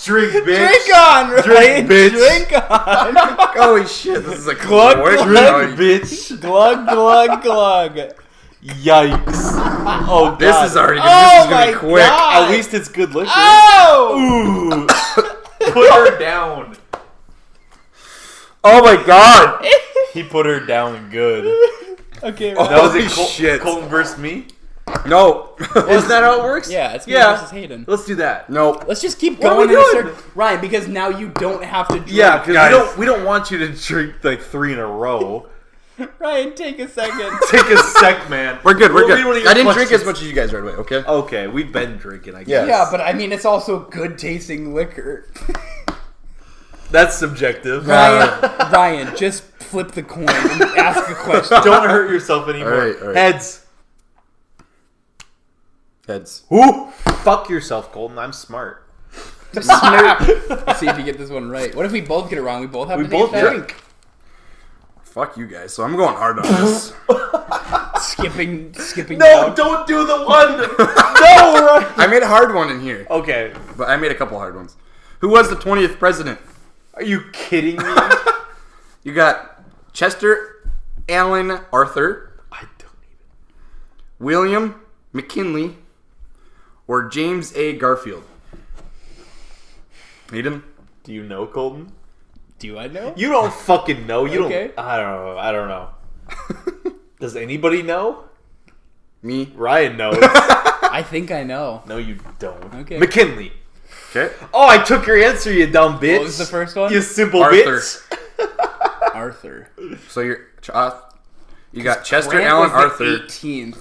Drink, bitch! Drink on, right? Drink, bitch! Drink on! Holy shit, this is a Glug, quick glug. Drink, bitch! Glug, glug, glug. Yikes. Oh, God. This is already Oh this is gonna my be quick. God. At least it's good liquor. Oh! Ooh! Put her down. Oh my God! He put her down good. Okay, That right. was Holy it. shit. Colton versus me? No. Isn't that how it works? Yeah, it's me Yeah. versus Hayden. Let's do that. No. Let's just keep What are we going in a doing? circle. Ryan, because now you don't have to drink. Yeah, because Guys. we don't want you to drink like 3 in a row. Ryan, take a second. Take a sec, man. We're good. We're We'll read one of good. your I didn't drink questions. as much as you guys right away. Okay. Okay, we've been drinking, I guess. Yeah. Yeah, but I mean, it's also good tasting liquor. That's subjective. Ryan, just flip the coin and ask a question. Don't hurt yourself anymore. All right. Heads. Heads. Ooh. Fuck yourself, Colton. I'm smart. Let's see if you get this one right. What if we both get it wrong? We both have We to both take a drink. Fuck you guys. So I'm going hard on this. Skipping No, down. don't do the one. No, right. I made a hard one in here, Okay. but I made a couple hard ones. Who was the 20th president? Are you kidding me? You got Chester Alan Arthur, I don't even. William McKinley, or James A. Garfield. Hayden? Do you know, Colton? Do I know? You don't fucking know. You Okay. don't. I don't know. Does anybody know? Me? Ryan knows. I think I know. No, you don't. Okay. McKinley. Okay. Oh, I took your answer, you dumb bitch. What was the first one? You simple Arthur. bitch. Arthur. So you got Chester Grant Alan was Arthur, the 18th.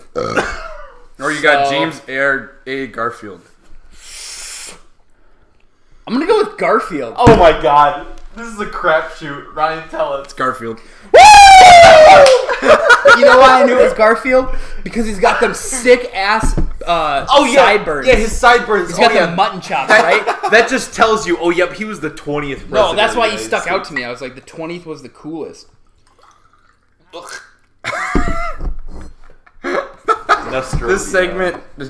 or you got So- James A. Garfield. I'm gonna go with Garfield. Oh my God. This is a crapshoot. Ryan, tell us. Garfield. You know why I knew it was Garfield? Because he's got them sick ass sideburns. Yeah, his sideburns. He's got them mutton chops, right? That just tells you, oh, yep, he was the 20th president. No, that's of the why he United stuck out States. to me. I was like, the 20th was the coolest. Nostrovia. This segment is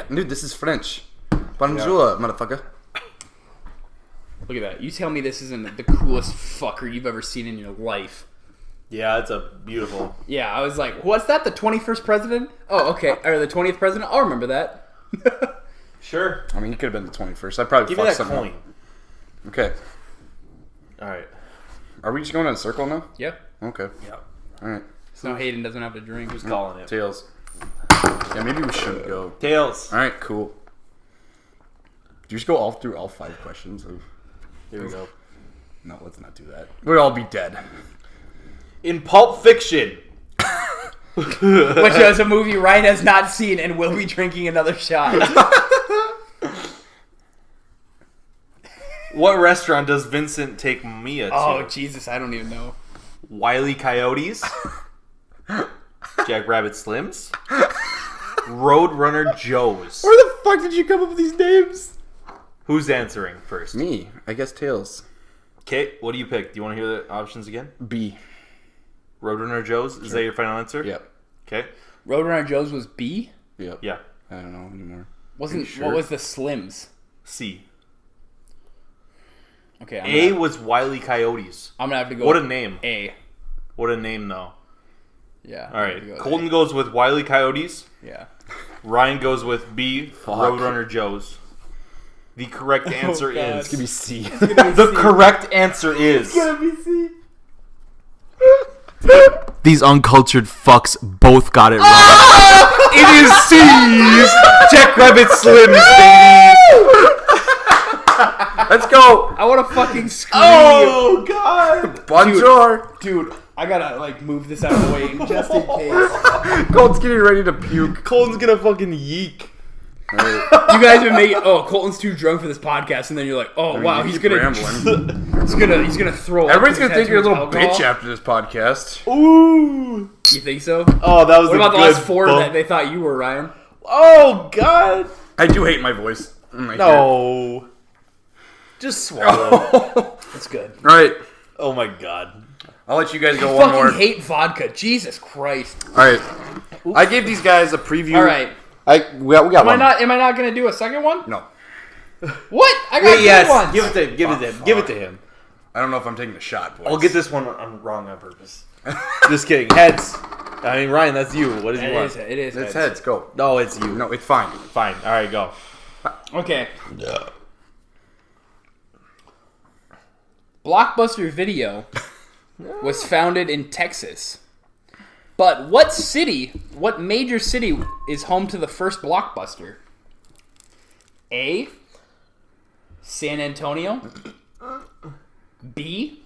dude, this is French. Bonjour, motherfucker. Look at that. You tell me this isn't the coolest fucker you've ever seen in your life. Yeah, it's a beautiful. Yeah, I was like, what's that? The 21st president? Oh, okay. Or the 20th president? I'll remember that. Sure. I mean, you could have been the 21st. I probably Give me fucked that something coin. up. Okay. All right. Are we just going in a circle now? Yep. Okay. Yeah. All right. So Hayden doesn't have to drink. Who's calling it? Tails. Yeah, maybe we shouldn't go. Tails. All right, cool. Do you just go all through all 5 questions? Here we go. No, let's not do that. We'd all be dead. In Pulp Fiction. Which is a movie Ryan has not seen and will be drinking another shot. What restaurant does Vincent take Mia to? Oh, Jesus, I don't even know. Wile E. Coyotes. Jackrabbit Slims. Roadrunner Joe's. Where the fuck did you come up with these names? Who's answering first? Me. I guess Tails. Okay, what do you pick? Do you want to hear the options again? B. Roadrunner Joe's? Is that your final answer? Yep. Okay. Roadrunner Joe's was B? Yep. Yeah. I don't know anymore. Wasn't sure? What was the Slims? C. Okay, A was Wile E. Coyotes. I'm gonna have to go What a with name. A. What a name, though. Yeah. All I'm right. gonna go with Colton goes with Wile E. Coyotes. A. Yeah. Ryan goes with B. Fuck. Roadrunner Joe's. The correct answer God. is... It's gonna be C. The correct answer is... Gonna be C. The These uncultured fucks both got it wrong. It is C's Jackrabbit Slims, baby. Let's go. I want to fucking scream. Oh God. Bonjour. Dude, I gotta move this out of the way just in case. Colton's getting ready to puke. Colton's gonna fucking yeek. Right. You guys been making Colton's too drunk for this podcast, and then you're like, wow, he's gonna rambling. he's gonna throw. Everybody's up gonna think you're a little alcohol. bitch after this podcast. Ooh. You think so? Oh, that was. What about the good last 4 bump. that they thought you were, Ryan? Oh God. I do hate my voice. No. Just swallow. That's good. All right. Oh my God. I'll let you guys go I one fucking more. hate vodka. Jesus Christ. All right. I gave these guys a preview. All right. We got Am one. I not gonna do a second one? No. What? I got Wait, good yes. ones. Give it to him. Give it to him. I don't know if I'm taking the shot, boys. I'll get this one wrong on purpose. Just kidding. Heads. I mean, Ryan, that's you. What does you want? It is. It's heads. Go. No, it's you. No, it's fine. Fine. All right, go. Okay. Blockbuster Video was founded in Texas. But what major city is home to the first Blockbuster? A. San Antonio. B.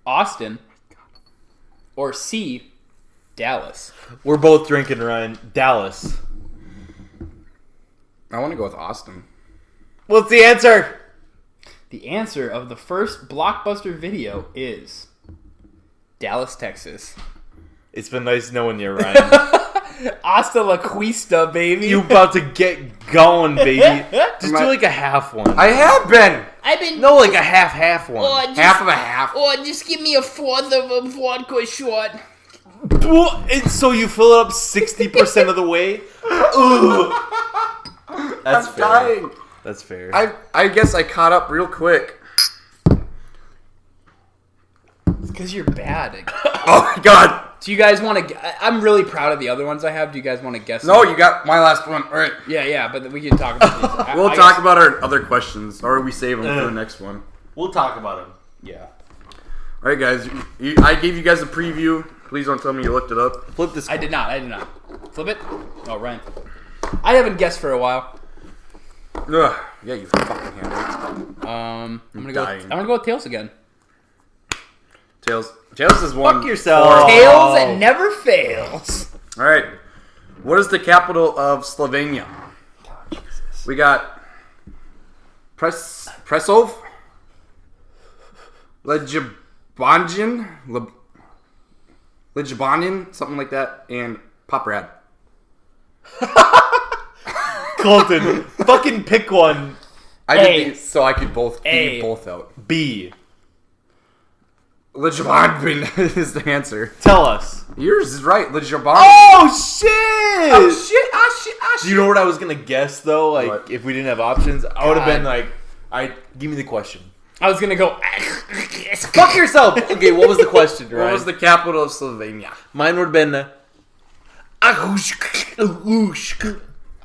Austin. Or C. Dallas. We're both drinking, Ryan. Dallas. I want to go with Austin. What's the answer? The answer of the first Blockbuster Video is Dallas, Texas. It's been nice knowing you, Ryan. Hasta la cuista, baby. You about to get going, baby. Just do like a half one. I have been. I've been... No, like a half one. Half of a half. Or just give me a fourth of a vodka shot. And so you fill it up 60% of the way? Ugh. That's I'm fair. dying. That's fair. I guess I caught up real quick. It's because you're bad. Oh my God. Do you guys want to... I'm really proud of the other ones I have. Do you guys want to guess No, them? you got my last one. All right. Yeah, but we can talk about these. We'll talk about our other questions, or we save them for the next one. We'll talk about him. Yeah. All right, guys. I gave you guys a preview. Please don't tell me you looked it up. Flip this. I did not. Flip it. Oh, Ryan. I haven't guessed for a while. Ugh. Yeah, you fucking handle I'm gonna dying. go with Tails again. Tails is one. Fuck yourself. Tails and never fails. All right. What is the capital of Slovenia? We got Presov, Ljubljana, something like that, and Poprad. Colton, fucking pick one. I did these so I could both figure both out. B. Ljubljana is the answer. Tell us. Yours is right. Ljubljana. Oh shit! Oh shit! Do you know what I was gonna guess though? Like, What? if we didn't have options, I would have been God. like, give me the question. I was gonna go. Fuck yourself. Okay, what was the question, Ryan? What was the capital of Slovenia? Mine would have been. I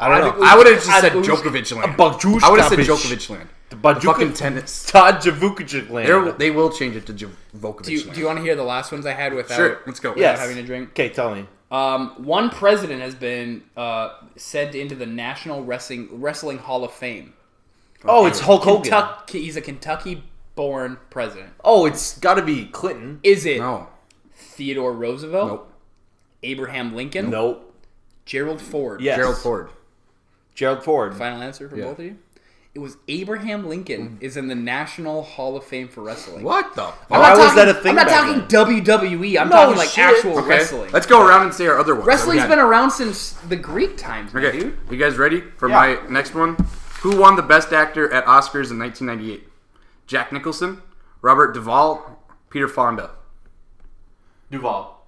don't know. I would have just said Djokovic land. Bajushka I would have said bitch. Djokovic land. The Fucking tennis. Todd Javukic land. They will change it to Djokovic Do you land. want to hear the last ones I had without? Sure, let's go. Without Yes. having a drink. Okay, tell me. One president has been sent into the National Wrestling Hall of Fame. Oh, it's Hulk Hogan. He's a Kentucky-born president. Oh, it's got to be Clinton. Is it No. Theodore Roosevelt? Nope. Abraham Lincoln? Nope. Gerald Ford? Yes. Gerald Ford. Gerald Ford. Final answer for Yeah. both of you? It was Abraham Lincoln is in the National Hall of Fame for wrestling. What the I'm fuck? not Why was talking- that a thing I'm not back talking then? WWE. I'm No talking like shit. actual Okay. wrestling. Let's go around and say our other ones. Wrestling's Okay. been around since the Greek times, my Okay, dude. you guys ready for Yeah. my next one? Who won the Best Actor at Oscars in 1998? Jack Nicholson, Robert Duvall, Peter Fonda. Duval.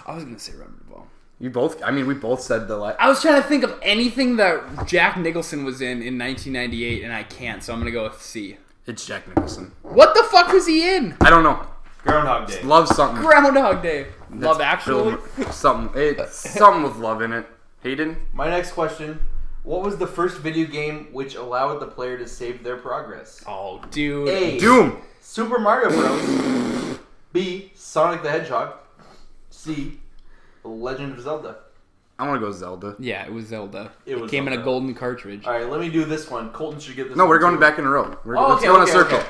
I was gonna say Robert Duvall. We both said the last. I was trying to think of anything that Jack Nicholson was in 1998, and I can't, so I'm gonna go with C. It's Jack Nicholson. What the fuck was he in? I don't know. Groundhog Day. Love something. Groundhog Day. Love That's Actually. something. It's something with love in it. Hayden. My next question. What was the first video game which allowed the player to save their progress? Oh, dude. A. Doom. Super Mario Bros. B. Sonic the Hedgehog. C. The Legend of Zelda. I want to go Zelda. Yeah, it was Zelda. It It was came in a Zelda. golden cartridge. All right, let me do this one. Colton should get this. No, one we're going too. back in a row. Oh, Let's go in a circle. okay.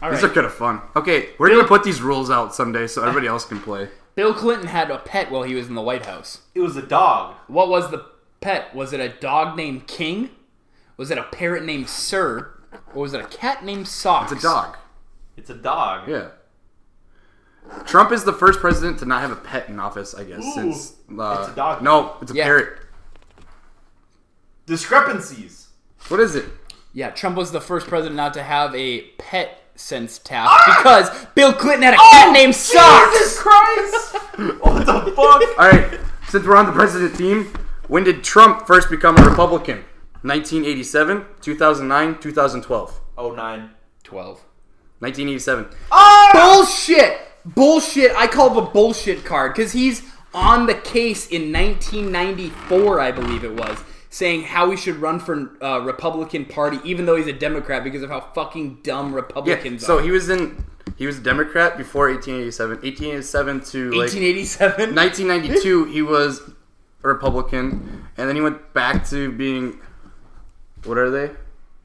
All These right. are kind of fun. Okay, we're going to put these rules out someday so everybody else can play. Bill Clinton had a pet while he was in the White House. It was a dog. What was the pet? Was it a dog named King? Was it a parrot named Sir? Or was it a cat named Socks? It's a dog. It's a dog. Yeah. Trump is the first president to not have a pet in office, I guess. Ooh, since it's a dog. No, it's a Yeah. parrot. Discrepancies. What is it? Yeah, Trump was the first president not to have a pet since Taft because Bill Clinton had a cat named Socks. Jesus Christ! What the fuck? All right, since we're on the president theme, when did Trump first become a Republican? 1987, 2009, 2012. 09. 12. 1987. Bullshit. I call the bullshit card because he's on the case in 1994, I believe it was, saying how he should run for Republican Party even though he's a Democrat because of how fucking dumb Yeah, Republicans so are. he was a Democrat before 1887. 1887 to like 1887? 1992, he was a Republican, and then he went back to being, what are they?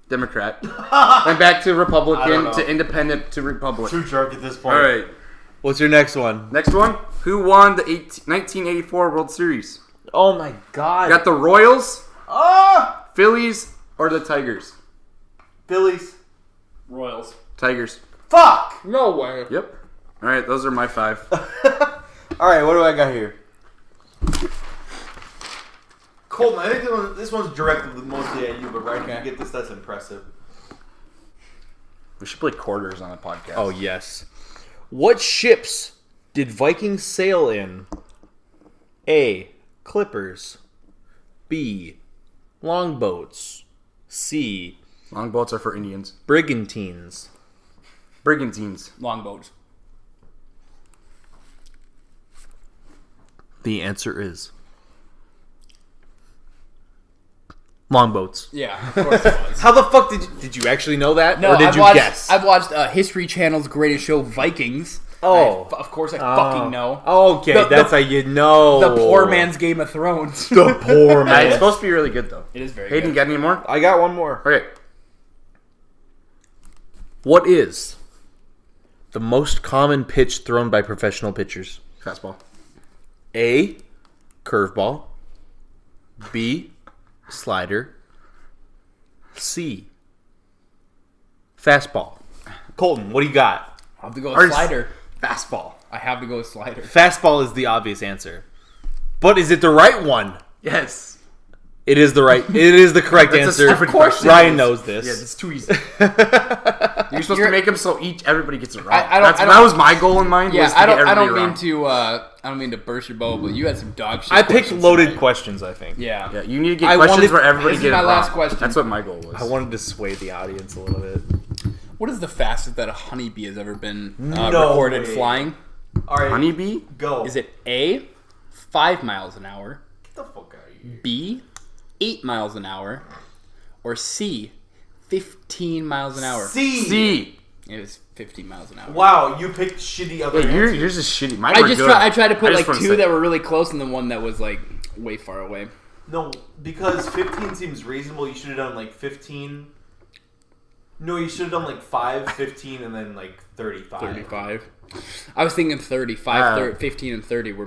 Democrat. Went back to I don't Republican know. to Independent to Republic. Too drunk at this point. All right. What's your next one? Next one. Who won the 1984 World Series? Oh my god. Got the Royals, Ah! Phillies, or the Tigers? Phillies. Royals. Tigers. Fuck! No way. Yep. All right, those are my 5. Alright, what do I got here? Colton, I think this one's directed mostly at you, but Ryan, if you get this, that's impressive. We should play quarters on a podcast. Oh, yes. What ships did Vikings sail in? A. Clippers. B. Longboats. C. Longboats are for Indians. Brigantines. Brigantines. Longboats. The answer is longboats. Yeah, of course it was. How the fuck did you actually know that? No, or did I've you watched, guess? I've watched History Channel's greatest show, Vikings. Oh. Of course I fucking know. Okay, that's how you know. The poor man's Game of Thrones. The poor Yeah, it's man. supposed to be really good, though. It is very Hayden, good. got any more? I got one more. Okay. What is the most common pitch thrown by professional pitchers? Fastball. A. Curveball. B. Slider. C. Fastball. Colton, what do you got? I have to go with Ours- slider. Fastball. I have to go with slider. Fastball is the obvious answer. But is it the right one? Yes. It is the right. It is the correct That's a answer. stupid question. Ryan knows this. Yeah, it's too easy. You're supposed to make them so everybody gets it right. I don't- That was my goal in mind. Yeah, was to I get don't everybody mean wrong. to I don't mean to burst your bubble, but you had some dog shit. I picked questions loaded tonight. questions, I think. Yeah. Yeah, you need to get I questions wanted- where everybody this is gets my it last wrong. question. That's what my goal was. I wanted to sway the audience a little bit. What is the fastest that a honeybee has ever been No recorded way. flying? All right, Honeybee? go. Is it A, 5 miles an hour, Get the fuck out of here. B, 8 miles an hour, or C, 15 miles an hour? C. C. It was 15 miles an hour. Wow, you picked shitty other Yeah, answers. yours is shitty. Mine I were just good. I tried to put just like wanna two say- that were really close and then one that was like way far away. No, because 15 seems reasonable. You should have done like 15. No, you should have done like 5, 15, and then like 35. 35. I was thinking 35, 15, and 30 were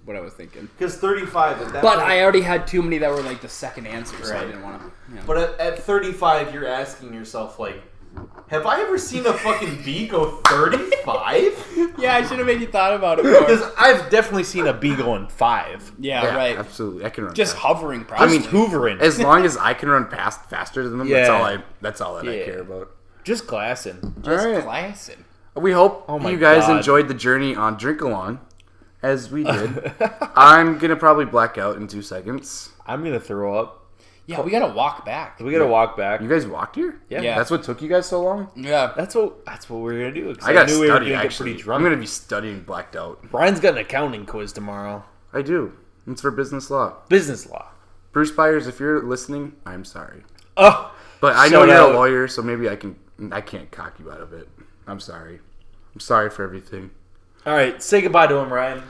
what I was thinking. Because 35 at that But point, I already had too many that were like the second answer, so I Right. didn't want to. You know. But at 35, you're asking yourself, like, have I ever seen a fucking bee go 35? Yeah, I should have made you thought about it more. Because I've definitely seen a bee going 5. Yeah, Yeah, right. absolutely. I can run. Just fast. hovering, probably. Just hoovering. As long as I can run faster than them, Yeah. that's all that I Yeah. care about. Just glassing. Just All right. glassing. We hope Oh my you guys God. enjoyed the journey on Drink Along, as we did. I'm gonna probably black out in 2 seconds. I'm going to throw up. Yeah, we gotta walk back. We got to walk back. You guys walked here? Yeah. Yeah. That's what took you guys so long? Yeah. That's what we're going to do. 'cause I got knew we were study gonna actually. get pretty drunk. I'm gonna be studying blacked out. Brian's got an accounting quiz tomorrow. I do. It's for business law. Business law. Bruce Byers, if you're listening, I'm sorry. Oh, But I know Shout you're out. a lawyer, so maybe I can't cock you out of it. I'm sorry. I'm sorry for everything. all right. Say goodbye to him, Ryan.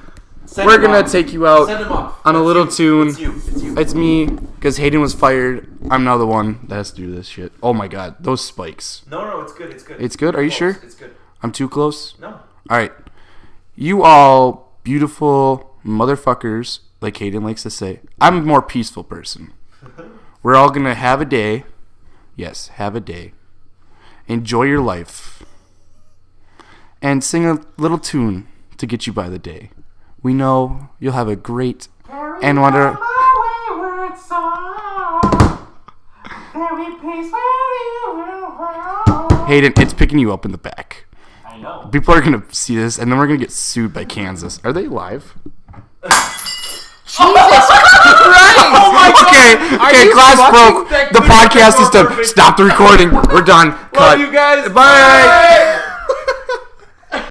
we're going to take you out Send him off. on a little tune. It's you. It's me, because Hayden was fired. I'm now the one that has to do this shit. Oh my god, those spikes. No, it's good. It's good. It's good? Are you sure? It's good. I'm too close? No. Alright. You all beautiful motherfuckers, like Hayden likes to say. I'm a more peaceful person. We're all going to have a day. Yes, have a day. Enjoy your life. And sing a little tune to get you by the day. We know you'll have a great and wonder. Hayden, it's picking you up in the back. I know. People are going to see this, and then we're going to get sued by Kansas. Are they live? Jesus Christ! Oh my God! Okay, glass broke. The podcast is done. Stop the recording. We're done. Love Cut. you guys. Bye.